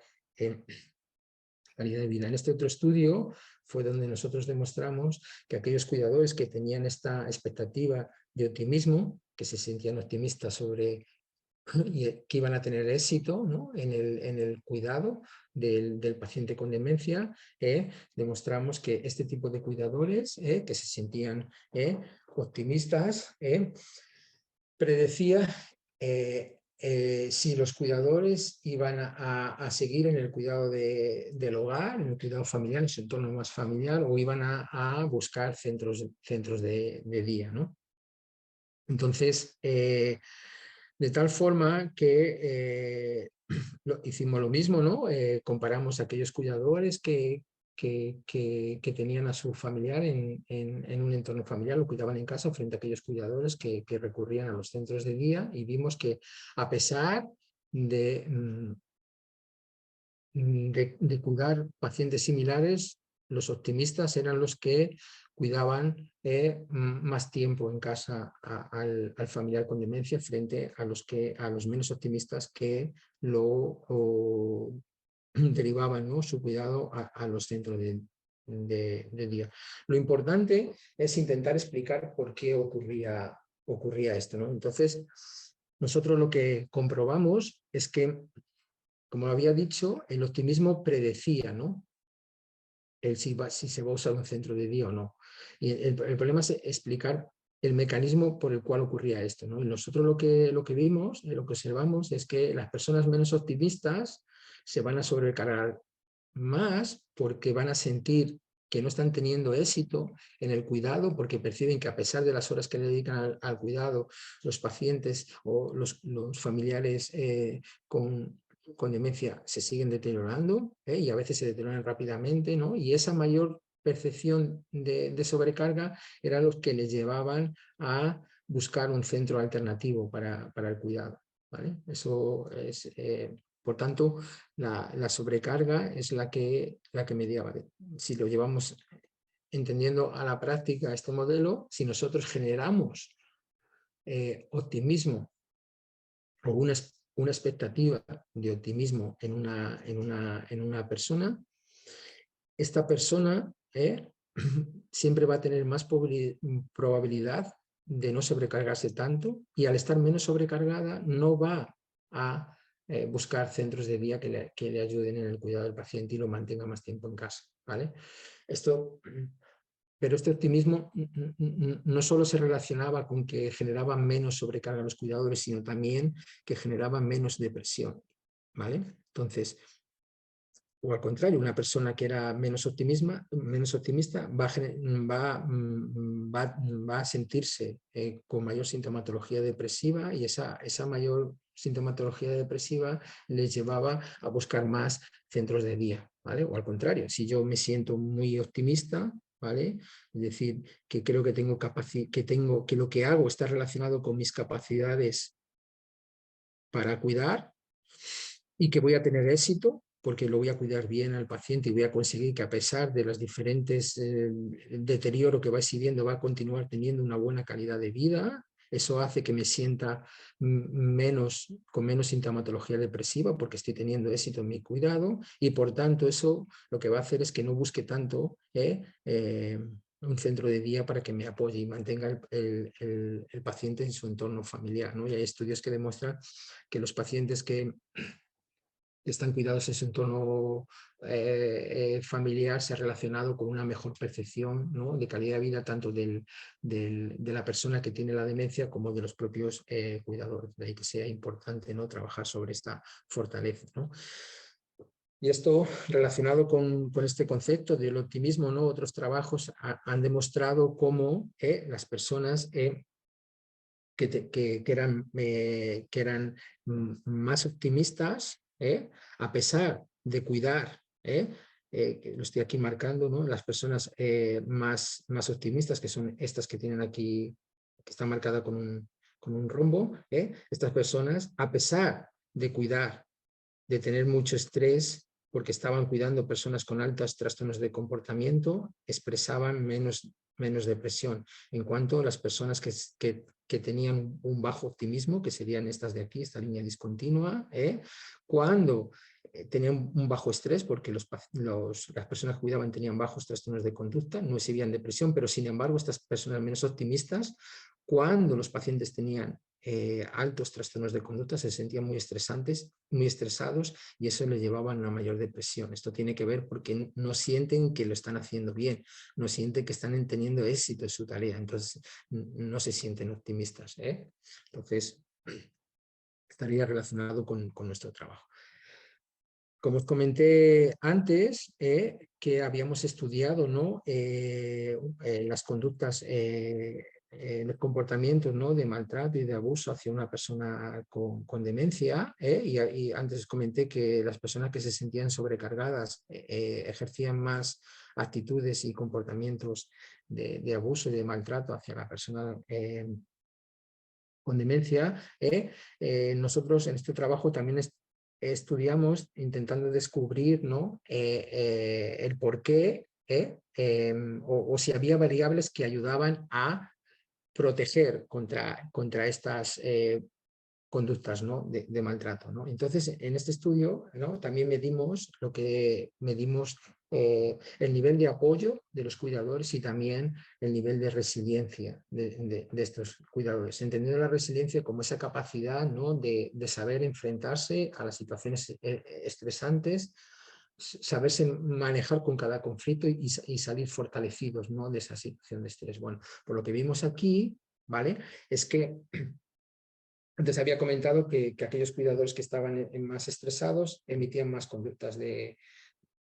calidad de vida. En este otro estudio fue donde nosotros demostramos que aquellos cuidadores que tenían esta expectativa de optimismo, que se sentían optimistas sobre que iban a tener éxito, ¿no?, en el cuidado del paciente con demencia, demostramos que este tipo de cuidadores que se sentían optimistas predecía si los cuidadores iban a seguir en el cuidado del hogar, en el cuidado familiar, en su entorno más familiar, o iban a buscar centros de día, ¿no? Entonces, de tal forma que hicimos lo mismo, ¿no? Comparamos a aquellos cuidadores que tenían a su familiar en un entorno familiar, lo cuidaban en casa, frente a aquellos cuidadores que recurrían a los centros de día, y vimos que a pesar de cuidar pacientes similares, los optimistas eran los que cuidaban más tiempo en casa al familiar con demencia frente a los menos optimistas que derivaban, ¿no?, su cuidado a los centros de día. Lo importante es intentar explicar por qué ocurría esto, ¿no? Entonces, nosotros lo que comprobamos es que, como había dicho, el optimismo predecía, ¿no?, si se va a usar un centro de día o no. Y el problema es explicar el mecanismo por el cual ocurría esto, ¿no? Y nosotros lo que vimos, lo que observamos, es que las personas menos optimistas se van a sobrecargar más porque van a sentir que no están teniendo éxito en el cuidado, porque perciben que a pesar de las horas que le dedican al cuidado, los pacientes o los familiares con demencia se siguen deteriorando, y a veces se deterioran rápidamente, ¿no? Y esa mayor percepción de sobrecarga era los que les llevaban a buscar un centro alternativo para el cuidado, ¿vale? Eso es, por tanto, la sobrecarga es la que mediaba. Si lo llevamos entendiendo a la práctica este modelo, si nosotros generamos optimismo o una expectativa de optimismo en una persona, esta persona siempre va a tener más probabilidad de no sobrecargarse tanto, y al estar menos sobrecargada no va a buscar centros de día que le ayuden en el cuidado del paciente y lo mantenga más tiempo en casa, ¿vale? Pero este optimismo no solo se relacionaba con que generaba menos sobrecarga a los cuidadores, sino también que generaba menos depresión, ¿vale? Entonces, o al contrario, una persona que era menos optimista va a sentirse con mayor sintomatología depresiva, y esa mayor sintomatología depresiva les llevaba a buscar más centros de día, ¿vale? O al contrario, si yo me siento muy optimista, ¿vale?, es decir, que creo que que lo que hago está relacionado con mis capacidades para cuidar y que voy a tener éxito, porque lo voy a cuidar bien al paciente y voy a conseguir que, a pesar de los diferentes deterioro que va exhibiendo, va a continuar teniendo una buena calidad de vida. Eso hace que me sienta con menos sintomatología depresiva, porque estoy teniendo éxito en mi cuidado, y por tanto eso lo que va a hacer es que no busque tanto un centro de día para que me apoye y mantenga el paciente en su entorno familiar, ¿no? Y hay estudios que demuestran que los pacientes que están cuidados en su entorno familiar se ha relacionado con una mejor percepción, ¿no?, de calidad de vida, tanto de la persona que tiene la demencia como de los propios cuidadores. De ahí que sea importante, ¿no?, trabajar sobre esta fortaleza, ¿no? Y esto, relacionado con este concepto del optimismo, ¿no?, otros trabajos han demostrado cómo las personas que eran más optimistas, a pesar de cuidar, que lo estoy aquí marcando, ¿no?, las personas más optimistas, que son estas que tienen aquí, que está marcada con un rombo, estas personas, a pesar de cuidar, de tener mucho estrés, porque estaban cuidando personas con altos trastornos de comportamiento, expresaban menos depresión. En cuanto a las personas que tenían un bajo optimismo, que serían estas de aquí, esta línea discontinua, cuando tenían un bajo estrés, porque las personas que cuidaban tenían bajos trastornos de conducta, no exhibían depresión, pero sin embargo estas personas menos optimistas, cuando los pacientes tenían altos trastornos de conducta, se sentían muy estresados, y eso les llevaba a una mayor depresión. Esto tiene que ver porque no sienten que lo están haciendo bien, no sienten que están teniendo éxito en su tarea, entonces no se sienten optimistas, Entonces, estaría relacionado con nuestro trabajo. Como os comenté antes, que habíamos estudiado, ¿no?, las conductas, los comportamientos, ¿no?, de maltrato y de abuso hacia una persona con demencia, y antes os comenté que las personas que se sentían sobrecargadas ejercían más actitudes y comportamientos de abuso y de maltrato hacia la persona con demencia. Nosotros en este trabajo también estudiamos intentando descubrir, ¿no?, el por qué o si había variables que ayudaban a proteger contra estas conductas, ¿no? de maltrato, ¿no? Entonces, en este estudio, ¿no? también medimos el nivel de apoyo de los cuidadores y también el nivel de resiliencia de estos cuidadores, entendiendo la resiliencia como esa capacidad, ¿no? de saber enfrentarse a las situaciones estresantes, saberse manejar con cada conflicto y salir fortalecidos, ¿no? de esa situación de estrés. Bueno, por lo que vimos aquí, ¿vale? Es que antes había comentado que aquellos cuidadores que estaban más estresados emitían más conductas de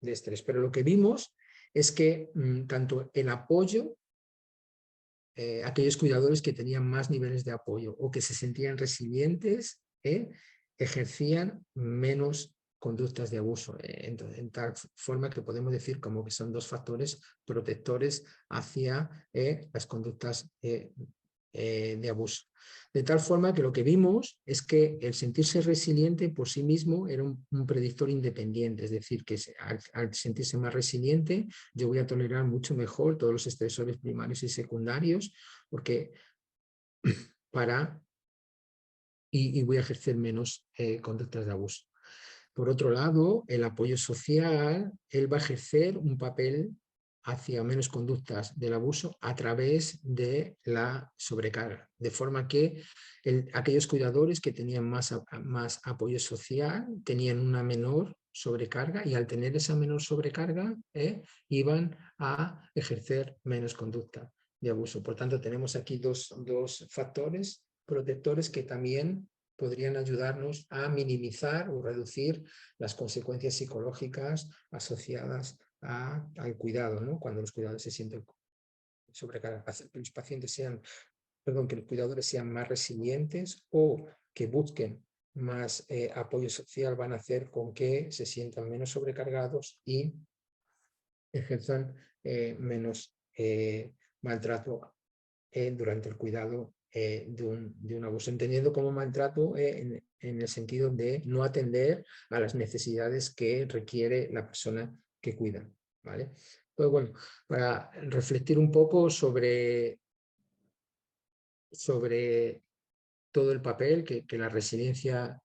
estrés, pero lo que vimos es que tanto el apoyo, aquellos cuidadores que tenían más niveles de apoyo o que se sentían resilientes, ejercían menos conductas de abuso, en tal forma que podemos decir como que son dos factores protectores hacia las conductas de abuso. De tal forma que lo que vimos es que el sentirse resiliente por sí mismo era un predictor independiente, es decir, que al sentirse más resiliente yo voy a tolerar mucho mejor todos los estresores primarios y secundarios porque y voy a ejercer menos conductas de abuso. Por otro lado, el apoyo social, él va a ejercer un papel hacia menos conductas del abuso a través de la sobrecarga, de forma que aquellos cuidadores que tenían más apoyo social tenían una menor sobrecarga y al tener esa menor sobrecarga iban a ejercer menos conducta de abuso. Por tanto, tenemos aquí dos factores protectores que también podrían ayudarnos a minimizar o reducir las consecuencias psicológicas asociadas al cuidado, ¿no? Cuando los cuidadores se sienten sobrecargados, hacer que los pacientes que los cuidadores sean más resilientes o que busquen más apoyo social van a hacer con que se sientan menos sobrecargados y ejerzan menos maltrato durante el cuidado de un abuso, entendiendo como maltrato en el sentido de no atender a las necesidades que requiere la persona que cuida, ¿vale? Pues bueno, para refletir un poco sobre todo el papel que la resiliencia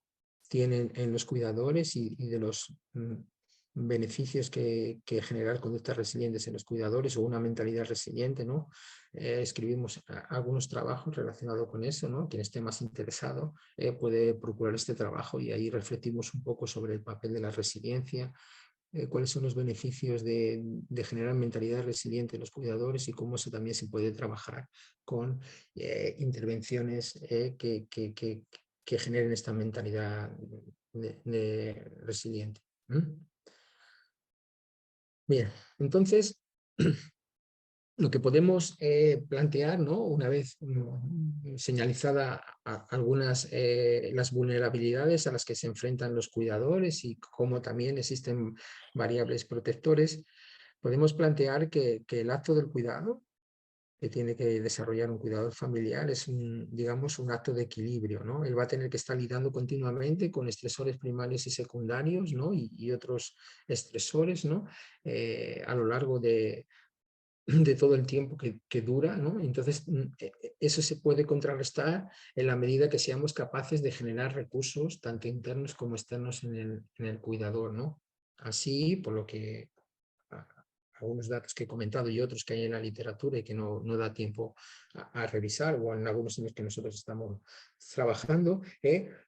tiene en los cuidadores y de los beneficios que generar conductas resilientes en los cuidadores o una mentalidad resiliente, ¿no? Escribimos algunos trabajos relacionados con eso, ¿no? Quien esté más interesado puede procurar este trabajo y ahí refletimos un poco sobre el papel de la resiliencia, cuáles son los beneficios de generar mentalidad resiliente en los cuidadores y cómo eso también se puede trabajar con intervenciones que generen esta mentalidad resiliente. Bien, entonces lo que podemos plantear, ¿no? Una vez señalizada algunas las vulnerabilidades a las que se enfrentan los cuidadores y cómo también existen variables protectores, podemos plantear que el acto del cuidado que tiene que desarrollar un cuidador familiar es digamos, un acto de equilibrio, ¿no? Él va a tener que estar lidiando continuamente con estresores primarios y secundarios, ¿no? y otros estresores, ¿no? A lo largo de todo el tiempo que dura, ¿no? Entonces, eso se puede contrarrestar en la medida que seamos capaces de generar recursos, tanto internos como externos en el cuidador, ¿no? Así, por lo que algunos datos que he comentado y otros que hay en la literatura y que no da tiempo a revisar, o en algunos en los que nosotros estamos trabajando,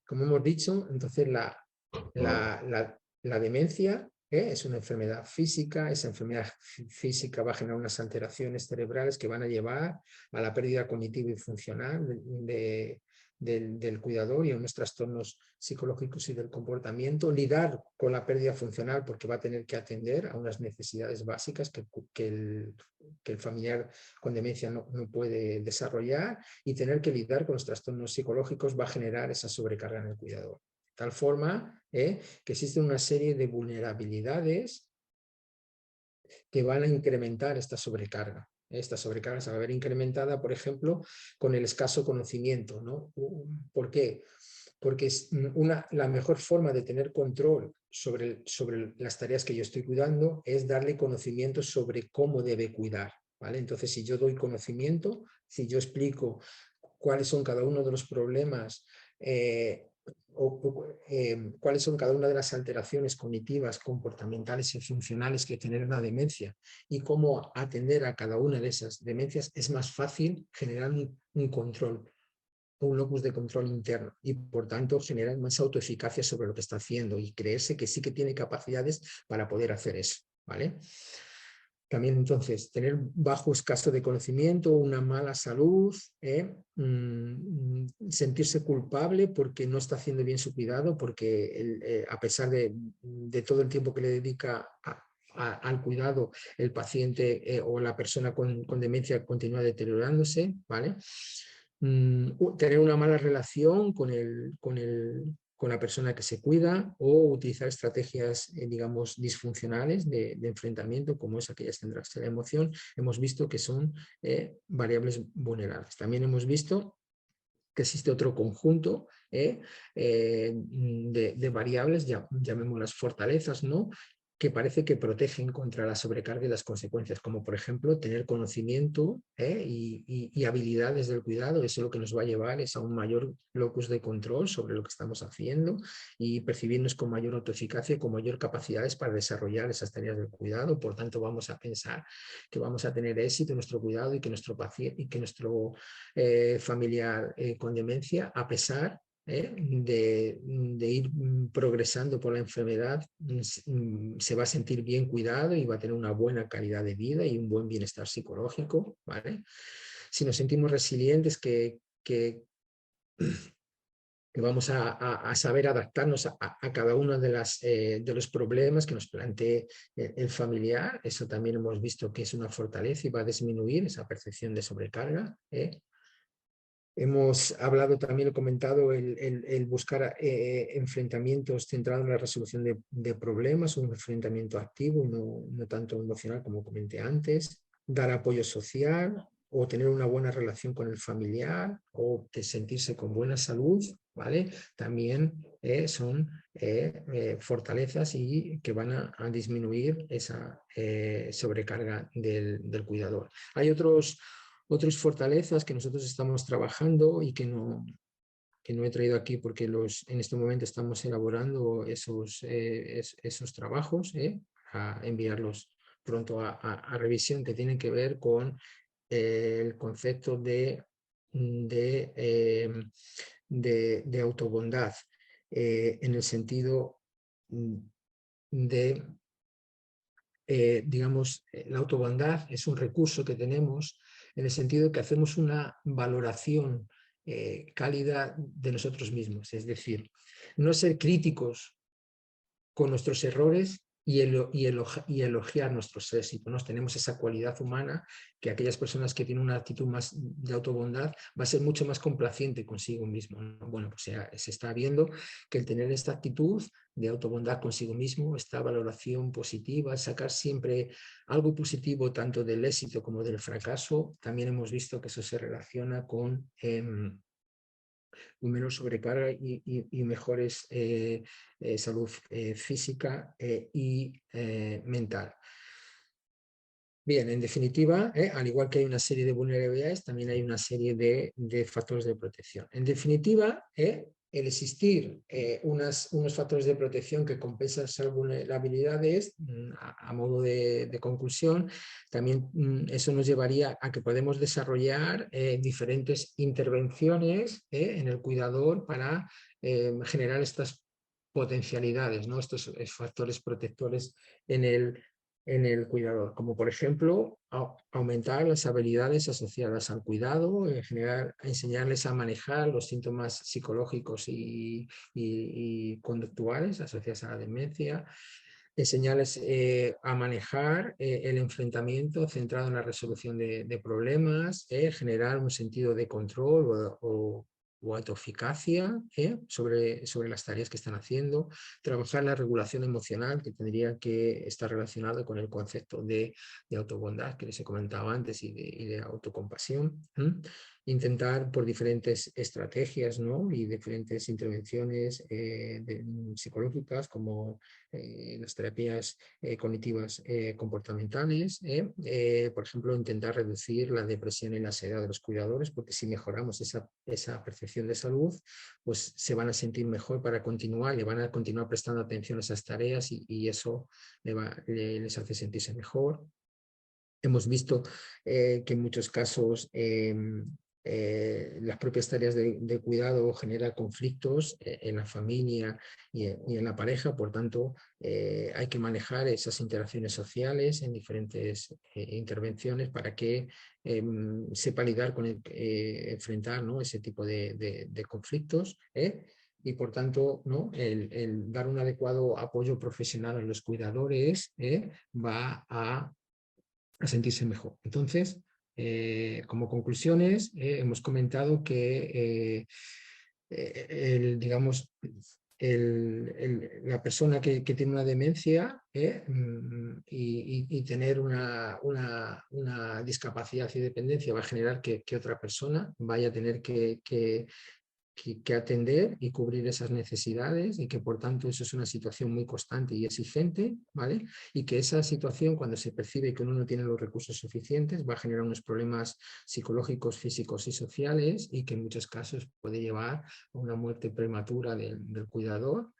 como hemos dicho, entonces la demencia es una enfermedad física, esa enfermedad física va a generar unas alteraciones cerebrales que van a llevar a la pérdida cognitiva y funcional del cuidador y a unos trastornos psicológicos y del comportamiento, lidiar con la pérdida funcional porque va a tener que atender a unas necesidades básicas que el familiar con demencia no puede desarrollar, y tener que lidiar con los trastornos psicológicos va a generar esa sobrecarga en el cuidador. De tal forma que existe una serie de vulnerabilidades que van a incrementar esta sobrecarga. Esta sobrecarga se va a ver incrementada, por ejemplo, con el escaso conocimiento, ¿no? ¿Por qué? porque es la mejor forma de tener control sobre las tareas que yo estoy cuidando es darle conocimiento sobre cómo debe cuidar, ¿vale? Entonces, si yo doy conocimiento, si yo explico cuáles son cada uno de los problemas cuáles son cada una de las alteraciones cognitivas, comportamentales y funcionales que genera la demencia y cómo atender a cada una de esas demencias, es más fácil generar un control, un locus de control interno y por tanto generar más autoeficacia sobre lo que está haciendo y creerse que sí que tiene capacidades para poder hacer eso, ¿vale? También entonces tener bajo escaso de conocimiento, una mala salud, sentirse culpable porque no está haciendo bien su cuidado, porque a pesar de todo el tiempo que le dedica al cuidado, el paciente o la persona con demencia continúa deteriorándose, ¿vale? Tener una mala relación con la persona que se cuida o utilizar estrategias, digamos, disfuncionales de enfrentamiento, como es aquellas centrarse en la emoción, hemos visto que son variables vulnerables. También hemos visto que existe otro conjunto de variables, llamémoslas fortalezas, ¿no?, que parece que protegen contra la sobrecarga y las consecuencias, como por ejemplo tener conocimiento y habilidades del cuidado. Eso lo que nos va a llevar es a un mayor locus de control sobre lo que estamos haciendo y percibirnos con mayor autoeficacia y con mayor capacidades para desarrollar esas tareas del cuidado. Por tanto, vamos a pensar que vamos a tener éxito en nuestro cuidado y que nuestro paciente y que nuestro familiar con demencia, a pesar de ir progresando por la enfermedad, se va a sentir bien cuidado y va a tener una buena calidad de vida y un buen bienestar psicológico, ¿vale? Si nos sentimos resilientes, que vamos a saber adaptarnos a cada uno de los problemas que nos plantee el familiar. Eso también hemos visto que es una fortaleza y va a disminuir esa percepción de sobrecarga. Hemos hablado también, he comentado, el buscar enfrentamientos centrados en la resolución de problemas, un enfrentamiento activo, no tanto emocional como comenté antes, dar apoyo social o tener una buena relación con el familiar o sentirse con buena salud, ¿vale? También son fortalezas y que van a disminuir esa sobrecarga del cuidador. Hay otras fortalezas que nosotros estamos trabajando y que no he traído aquí porque en este momento estamos elaborando esos trabajos, a enviarlos pronto a revisión, que tienen que ver con el concepto de autobondad, en el sentido de, digamos, la autobondad es un recurso que tenemos en el sentido de que hacemos una valoración cálida de nosotros mismos, es decir, no ser críticos con nuestros errores y elogiar nuestros éxitos, ¿no? Tenemos esa cualidad humana que aquellas personas que tienen una actitud más de autobondad va a ser mucho más complaciente consigo mismo, ¿no? Bueno, pues se está viendo que el tener esta actitud de autobondad consigo mismo, esta valoración positiva, sacar siempre algo positivo tanto del éxito como del fracaso, también hemos visto que eso se relaciona con menos sobrecarga y mejores salud física y mental. Bien, en definitiva, al igual que hay una serie de vulnerabilidades, también hay una serie de factores de protección. En definitiva, el existir unos factores de protección que compensan esas vulnerabilidades, a modo de conclusión, también eso nos llevaría a que podemos desarrollar diferentes intervenciones en el cuidador para generar estas potencialidades, ¿no? Estos factores protectores en el cuidador, como por ejemplo aumentar las habilidades asociadas al cuidado, en general enseñarles a manejar los síntomas psicológicos y conductuales asociados a la demencia, enseñarles a manejar el enfrentamiento centrado en la resolución de problemas, generar un sentido de control o autoeficacia sobre las tareas que están haciendo, trabajar la regulación emocional, que tendría que estar relacionado con el concepto de autobondad que les he comentado antes y de autocompasión, intentar por diferentes estrategias, ¿no? Y diferentes intervenciones psicológicas como las terapias cognitivas comportamentales, por ejemplo, intentar reducir la depresión y la ansiedad de los cuidadores, porque si mejoramos esa percepción de salud, pues se van a sentir mejor para continuar, le van a continuar prestando atención a esas tareas y eso les hace sentirse mejor. Hemos visto que en muchos casos las propias tareas de cuidado generan conflictos en la familia y en la pareja, por tanto hay que manejar esas interacciones sociales en diferentes intervenciones para que sepa lidiar con enfrentar, ¿no? Ese tipo de conflictos. Y por tanto, ¿no? el dar un adecuado apoyo profesional a los cuidadores va a sentirse mejor. Entonces, como conclusiones, hemos comentado que digamos, la persona que tiene una demencia y tener una discapacidad y dependencia va a generar que otra persona vaya a tener que atender y cubrir esas necesidades y que por tanto eso es una situación muy constante y exigente, ¿vale? Y que esa situación cuando se percibe que uno no tiene los recursos suficientes va a generar unos problemas psicológicos, físicos y sociales y que en muchos casos puede llevar a una muerte prematura del cuidador,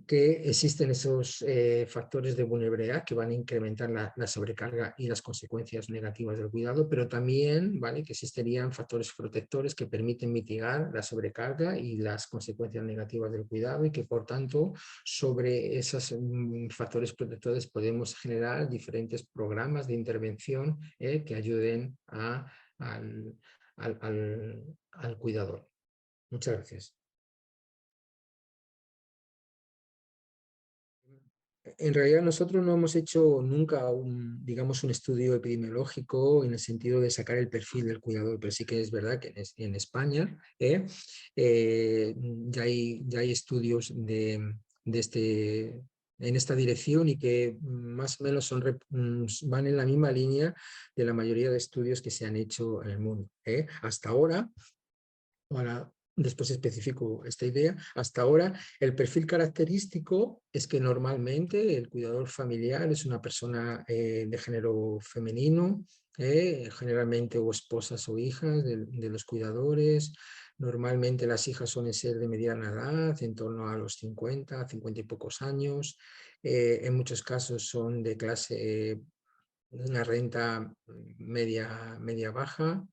que existen esos factores de vulnerabilidad que van a incrementar la sobrecarga y las consecuencias negativas del cuidado, pero también, ¿vale?, que existirían factores protectores que permiten mitigar la sobrecarga y las consecuencias negativas del cuidado y que por tanto sobre esos factores protectores podemos generar diferentes programas de intervención que ayuden al cuidador. Muchas gracias. En realidad nosotros no hemos hecho nunca digamos, un estudio epidemiológico en el sentido de sacar el perfil del cuidador, pero sí que es verdad que en España ya hay estudios en esta dirección y que más o menos van en la misma línea de la mayoría de estudios que se han hecho en el mundo. Hasta ahora, después especifico esta idea. Hasta ahora, el perfil característico es que normalmente el cuidador familiar es una persona de género femenino, generalmente o esposas o hijas de los cuidadores. Normalmente las hijas suelen ser de mediana edad, en torno a los 50, 50 y pocos años. En muchos casos son de clase, una renta media baja.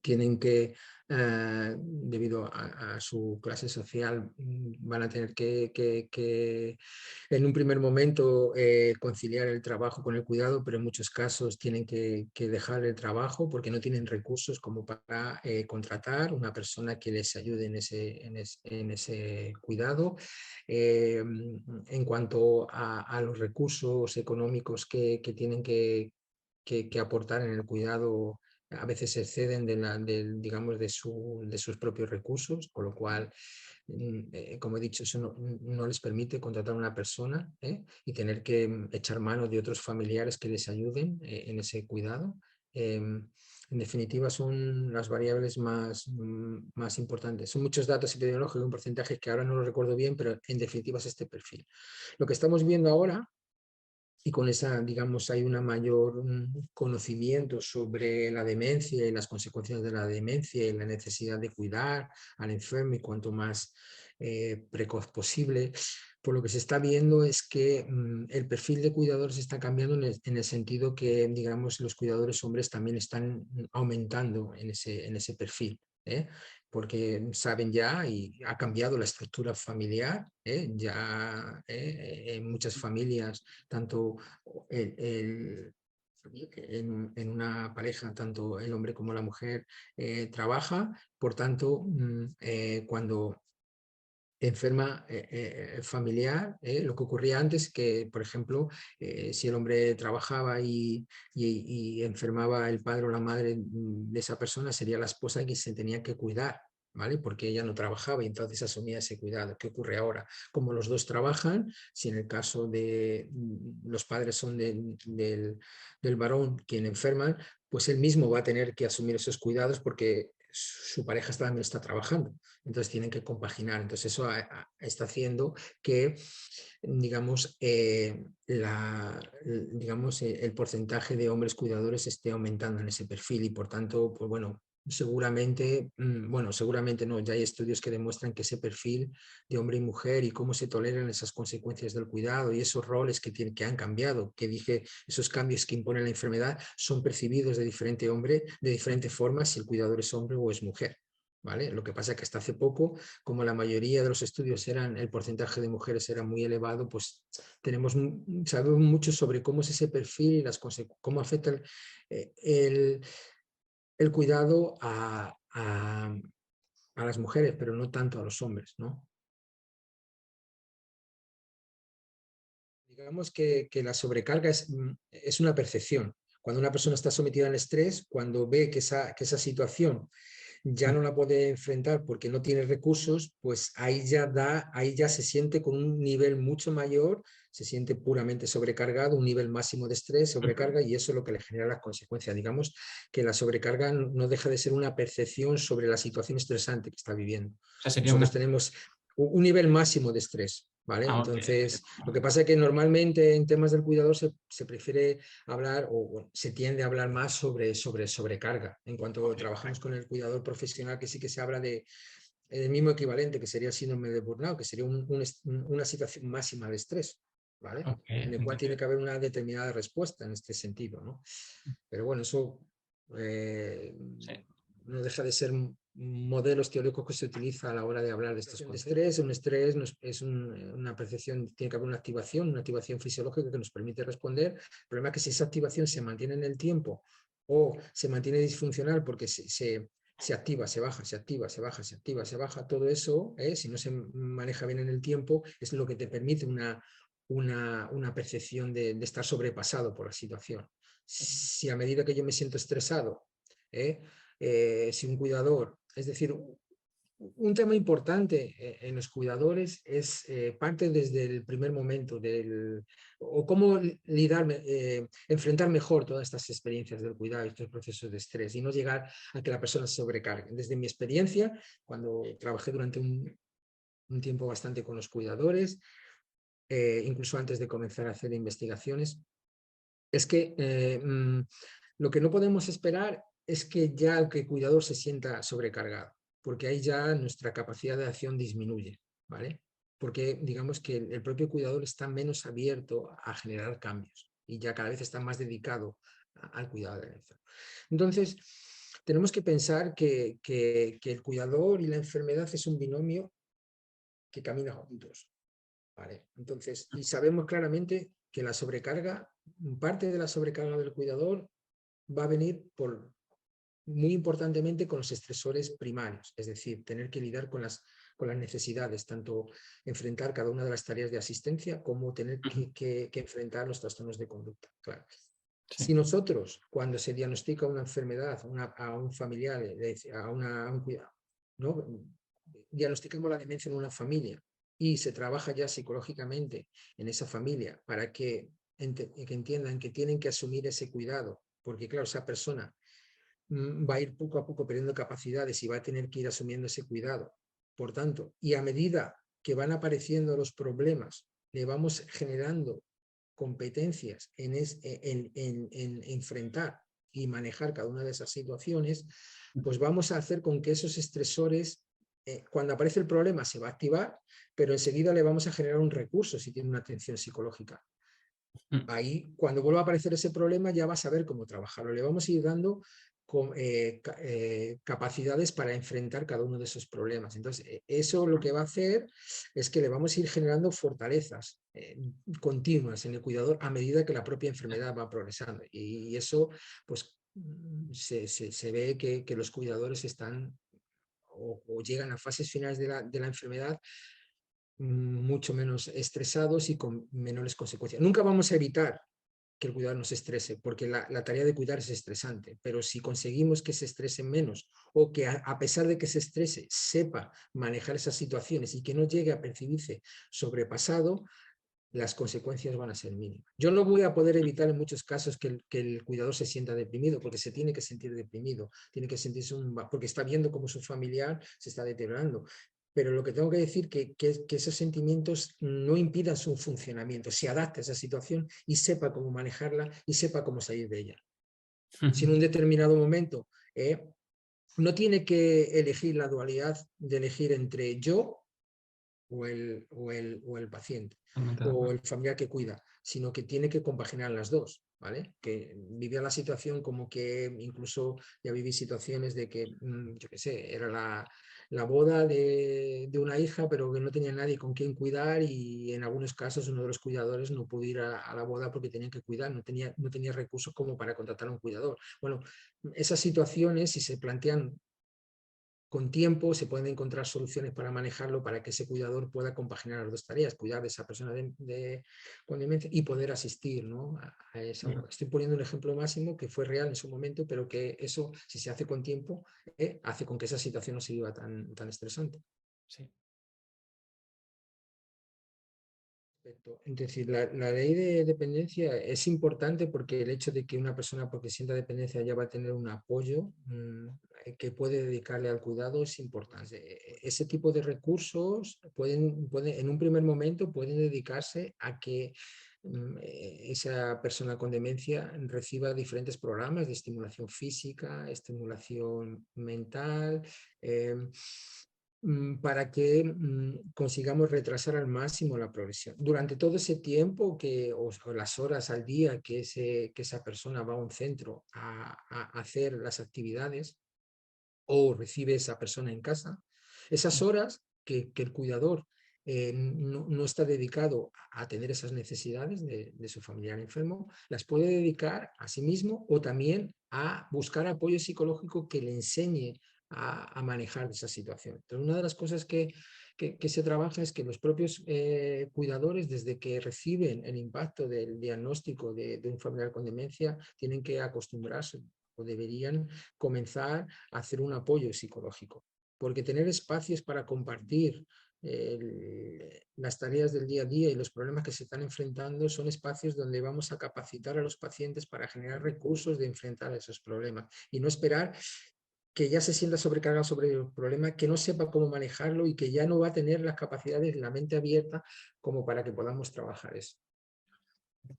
Tienen que, debido a su clase social, van a tener que en un primer momento conciliar el trabajo con el cuidado, pero en muchos casos tienen que dejar el trabajo porque no tienen recursos como para contratar una persona que les ayude en ese cuidado. En cuanto a los recursos económicos que tienen que aportar en el cuidado, a veces se exceden digamos, de sus propios recursos, con lo cual, como he dicho, eso no les permite contratar a una persona y tener que echar mano de otros familiares que les ayuden en ese cuidado. En definitiva, son las variables más importantes. Son muchos datos epidemiológicos, un porcentaje que ahora no lo recuerdo bien, pero en definitiva es este perfil. Lo que estamos viendo ahora, y con esa, digamos, hay un mayor conocimiento sobre la demencia y las consecuencias de la demencia y la necesidad de cuidar al enfermo y cuanto más precoz posible. Por lo que se está viendo es que el perfil de cuidadores está cambiando en el sentido que, digamos, los cuidadores hombres también están aumentando en ese perfil. Porque saben ya y ha cambiado la estructura familiar, ya en muchas familias, tanto en una pareja, tanto el hombre como la mujer trabaja, por tanto, cuando enferma familiar, lo que ocurría antes que, por ejemplo, si el hombre trabajaba y enfermaba el padre o la madre de esa persona, sería la esposa quien se tenía que cuidar, ¿vale? Porque ella no trabajaba y entonces asumía ese cuidado. ¿Qué ocurre ahora? Como los dos trabajan, si en el caso de los padres son del varón quien enferman, pues él mismo va a tener que asumir esos cuidados porque su pareja también está trabajando, entonces tienen que compaginar. Entonces eso está haciendo que, digamos, el porcentaje de hombres cuidadores esté aumentando en ese perfil y por tanto, pues bueno, seguramente no, ya hay estudios que demuestran que ese perfil de hombre y mujer y cómo se toleran esas consecuencias del cuidado y esos roles que han cambiado, que dije, esos cambios que impone la enfermedad son percibidos de diferente forma si el cuidador es hombre o es mujer. ¿Vale? Lo que pasa es que hasta hace poco, como la mayoría de los estudios el porcentaje de mujeres era muy elevado, pues sabemos mucho sobre cómo es ese perfil y cómo afecta el cuidado a las mujeres, pero no tanto a los hombres, ¿no? Digamos que la sobrecarga es una percepción. Cuando una persona está sometida al estrés, cuando ve que esa situación ya no la puede enfrentar porque no tiene recursos, pues ahí ya se siente con un nivel mucho mayor, se siente puramente sobrecargado, un nivel máximo de estrés, sobrecarga, y eso es lo que le genera las consecuencias. Digamos que la sobrecarga no deja de ser una percepción sobre la situación estresante que está viviendo. O sea, sería Nosotros una... tenemos un nivel máximo de estrés, ¿vale? Ah, ok. Entonces, lo que pasa es que normalmente en temas del cuidador se prefiere hablar o se tiende a hablar más sobre sobrecarga. En cuanto trabajamos con el cuidador profesional, que sí que se habla de el mismo equivalente, que sería el síndrome de burnout, que sería una situación máxima de estrés, ¿vale? Ok, En el cual tiene que haber una determinada respuesta en este sentido, ¿no? Pero bueno, eso sí. no deja de ser modelos teóricos que se utiliza a la hora de hablar de estos conceptos. Un estrés es una percepción, tiene que haber una activación fisiológica que nos permite responder. El problema es que si esa activación se mantiene en el tiempo o se mantiene disfuncional porque se activa, se baja, se activa, se baja, se activa, se baja, todo eso, si no se maneja bien en el tiempo, es lo que te permite una percepción de estar sobrepasado por la situación. Si a medida que yo me siento estresado, si un cuidador, es decir, un tema importante en los cuidadores es parte desde el primer momento o cómo enfrentar mejor todas estas experiencias del cuidado, estos procesos de estrés y no llegar a que la persona se sobrecargue. Desde mi experiencia, cuando trabajé durante un tiempo bastante con los cuidadores, incluso antes de comenzar a hacer investigaciones, es que lo que no podemos esperar es que ya el cuidador se sienta sobrecargado, porque ahí ya nuestra capacidad de acción disminuye, ¿vale? Porque digamos que el propio cuidador está menos abierto a generar cambios y ya cada vez está más dedicado al cuidado del enfermo. Entonces, tenemos que pensar que el cuidador y la enfermedad es un binomio que camina juntos, ¿vale? Entonces, y sabemos claramente que la sobrecarga, parte de la sobrecarga del cuidador va a venir muy importantemente con los estresores primarios, es decir, tener que lidiar con las necesidades, tanto enfrentar cada una de las tareas de asistencia como tener que enfrentar los trastornos de conducta. Claro. Sí. Si nosotros, cuando se diagnostica una enfermedad a un familiar, a un cuidado, ¿no? Diagnosticamos la demencia en una familia y se trabaja ya psicológicamente en esa familia para que entiendan que tienen que asumir ese cuidado, porque claro, esa persona va a ir poco a poco perdiendo capacidades y va a tener que ir asumiendo ese cuidado. Por tanto, y a medida que van apareciendo los problemas, le vamos generando competencias en enfrentar y manejar cada una de esas situaciones, pues vamos a hacer con que esos estresores, cuando aparece el problema se va a activar, pero enseguida le vamos a generar un recurso si tiene una atención psicológica. Ahí, cuando vuelva a aparecer ese problema, ya va a saber cómo trabajarlo. Le vamos a ir dando capacidades para enfrentar cada uno de esos problemas. Entonces, eso lo que va a hacer es que le vamos a ir generando fortalezas continuas en el cuidador a medida que la propia enfermedad va progresando. Y eso, pues, se ve que los cuidadores están o llegan a fases finales de la enfermedad mucho menos estresados y con menores consecuencias. Nunca vamos a evitar que el cuidador no se estrese, porque la tarea de cuidar es estresante, pero si conseguimos que se estrese menos o que a pesar de que se estrese sepa manejar esas situaciones y que no llegue a percibirse sobrepasado, las consecuencias van a ser mínimas. Yo no voy a poder evitar en muchos casos que el cuidador se sienta deprimido, porque se tiene que sentir deprimido, tiene que sentirse porque está viendo cómo su familiar se está deteriorando. Pero lo que tengo que decir que esos sentimientos no impidan su funcionamiento, se adapte a esa situación y sepa cómo manejarla y sepa cómo salir de ella. Si en un determinado momento no tiene que elegir la dualidad de elegir entre yo o el paciente o el familiar que cuida, sino que tiene que compaginar las dos, ¿vale? Que vivía la situación como que incluso ya viví situaciones de que, yo qué sé, era la boda de una hija, pero que no tenía nadie con quien cuidar y en algunos casos uno de los cuidadores no pudo ir a la boda porque tenía que cuidar, no tenía recursos como para contratar a un cuidador. Bueno, esas situaciones, si se plantean con tiempo, se pueden encontrar soluciones para manejarlo, para que ese cuidador pueda compaginar las dos tareas, cuidar de esa persona con demencia y poder asistir, ¿no? a esa boda. Estoy poniendo un ejemplo máximo que fue real en su momento, pero que eso, si se hace con tiempo, hace con que esa situación no se viva tan estresante. Sí. Es decir, la ley de dependencia es importante porque el hecho de que una persona, porque sienta dependencia, ya va a tener un apoyo que puede dedicarle al cuidado es importante. Ese tipo de recursos pueden, en un primer momento pueden dedicarse a que esa persona con demencia reciba diferentes programas de estimulación física, estimulación mental, para que consigamos retrasar al máximo la progresión. Durante todo ese tiempo o las horas al día que esa persona va a un centro a hacer las actividades o recibe esa persona en casa, esas horas que el cuidador no está dedicado a tener esas necesidades de su familiar enfermo, las puede dedicar a sí mismo o también a buscar apoyo psicológico que le enseñe a manejar esa situación. Entonces, una de las cosas que se trabaja es que los propios cuidadores, desde que reciben el impacto del diagnóstico de un familiar con demencia, tienen que acostumbrarse o deberían comenzar a hacer un apoyo psicológico. Porque tener espacios para compartir las tareas del día a día y los problemas que se están enfrentando son espacios donde vamos a capacitar a los pacientes para generar recursos de enfrentar esos problemas y no esperar que ya se sienta sobrecargado sobre el problema, que no sepa cómo manejarlo y que ya no va a tener las capacidades, la mente abierta como para que podamos trabajar eso.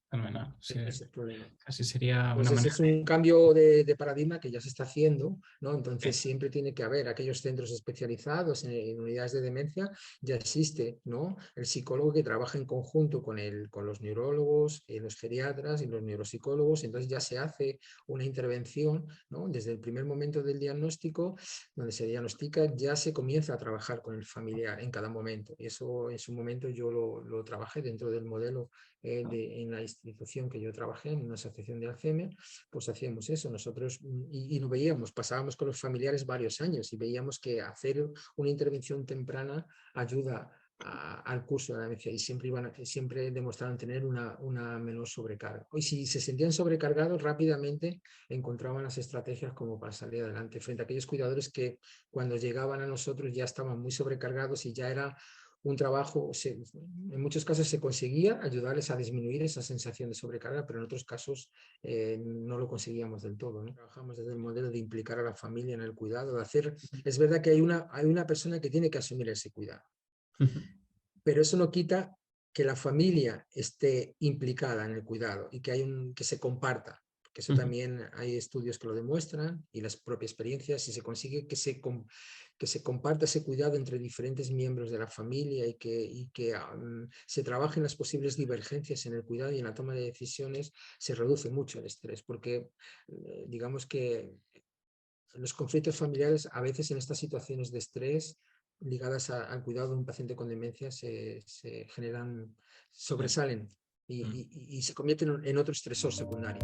Fenomenal. Sí, Ese es el problema. casi sería una Entonces manera es un cambio de paradigma que ya se está haciendo, ¿no? Entonces de... siempre tiene que haber aquellos centros especializados en unidades de demencia, ya existe, ¿no? El psicólogo que trabaja en conjunto con los neurólogos, los geriatras y los neuropsicólogos, entonces ya se hace una intervención, ¿no? Desde el primer momento del diagnóstico, donde se diagnostica, ya se comienza a trabajar con el familiar en cada momento. Y eso en su momento yo lo trabajé dentro del modelo en la institución que yo trabajé, en una asociación de Alzheimer, pues hacíamos eso. Nosotros, y lo veíamos, pasábamos con los familiares varios años y veíamos que hacer una intervención temprana ayuda al curso de la demencia y siempre demostraron tener una menor sobrecarga. Y si se sentían sobrecargados, rápidamente encontraban las estrategias como para salir adelante frente a aquellos cuidadores que cuando llegaban a nosotros ya estaban muy sobrecargados y ya era un trabajo, en muchos casos se conseguía ayudarles a disminuir esa sensación de sobrecarga, pero en otros casos no lo conseguíamos del todo, ¿no? Trabajamos desde el modelo de implicar a la familia en el cuidado, de hacer, es verdad que hay una persona que tiene que asumir ese cuidado, pero eso no quita que la familia esté implicada en el cuidado y que se comparta, que eso también hay estudios que lo demuestran y las propias experiencias, si se consigue que se comparta ese cuidado entre diferentes miembros de la familia y que se trabajen las posibles divergencias en el cuidado y en la toma de decisiones, se reduce mucho el estrés, porque digamos que los conflictos familiares a veces en estas situaciones de estrés ligadas al cuidado de un paciente con demencia se generan, sobresalen y se convierten en otro estresor secundario.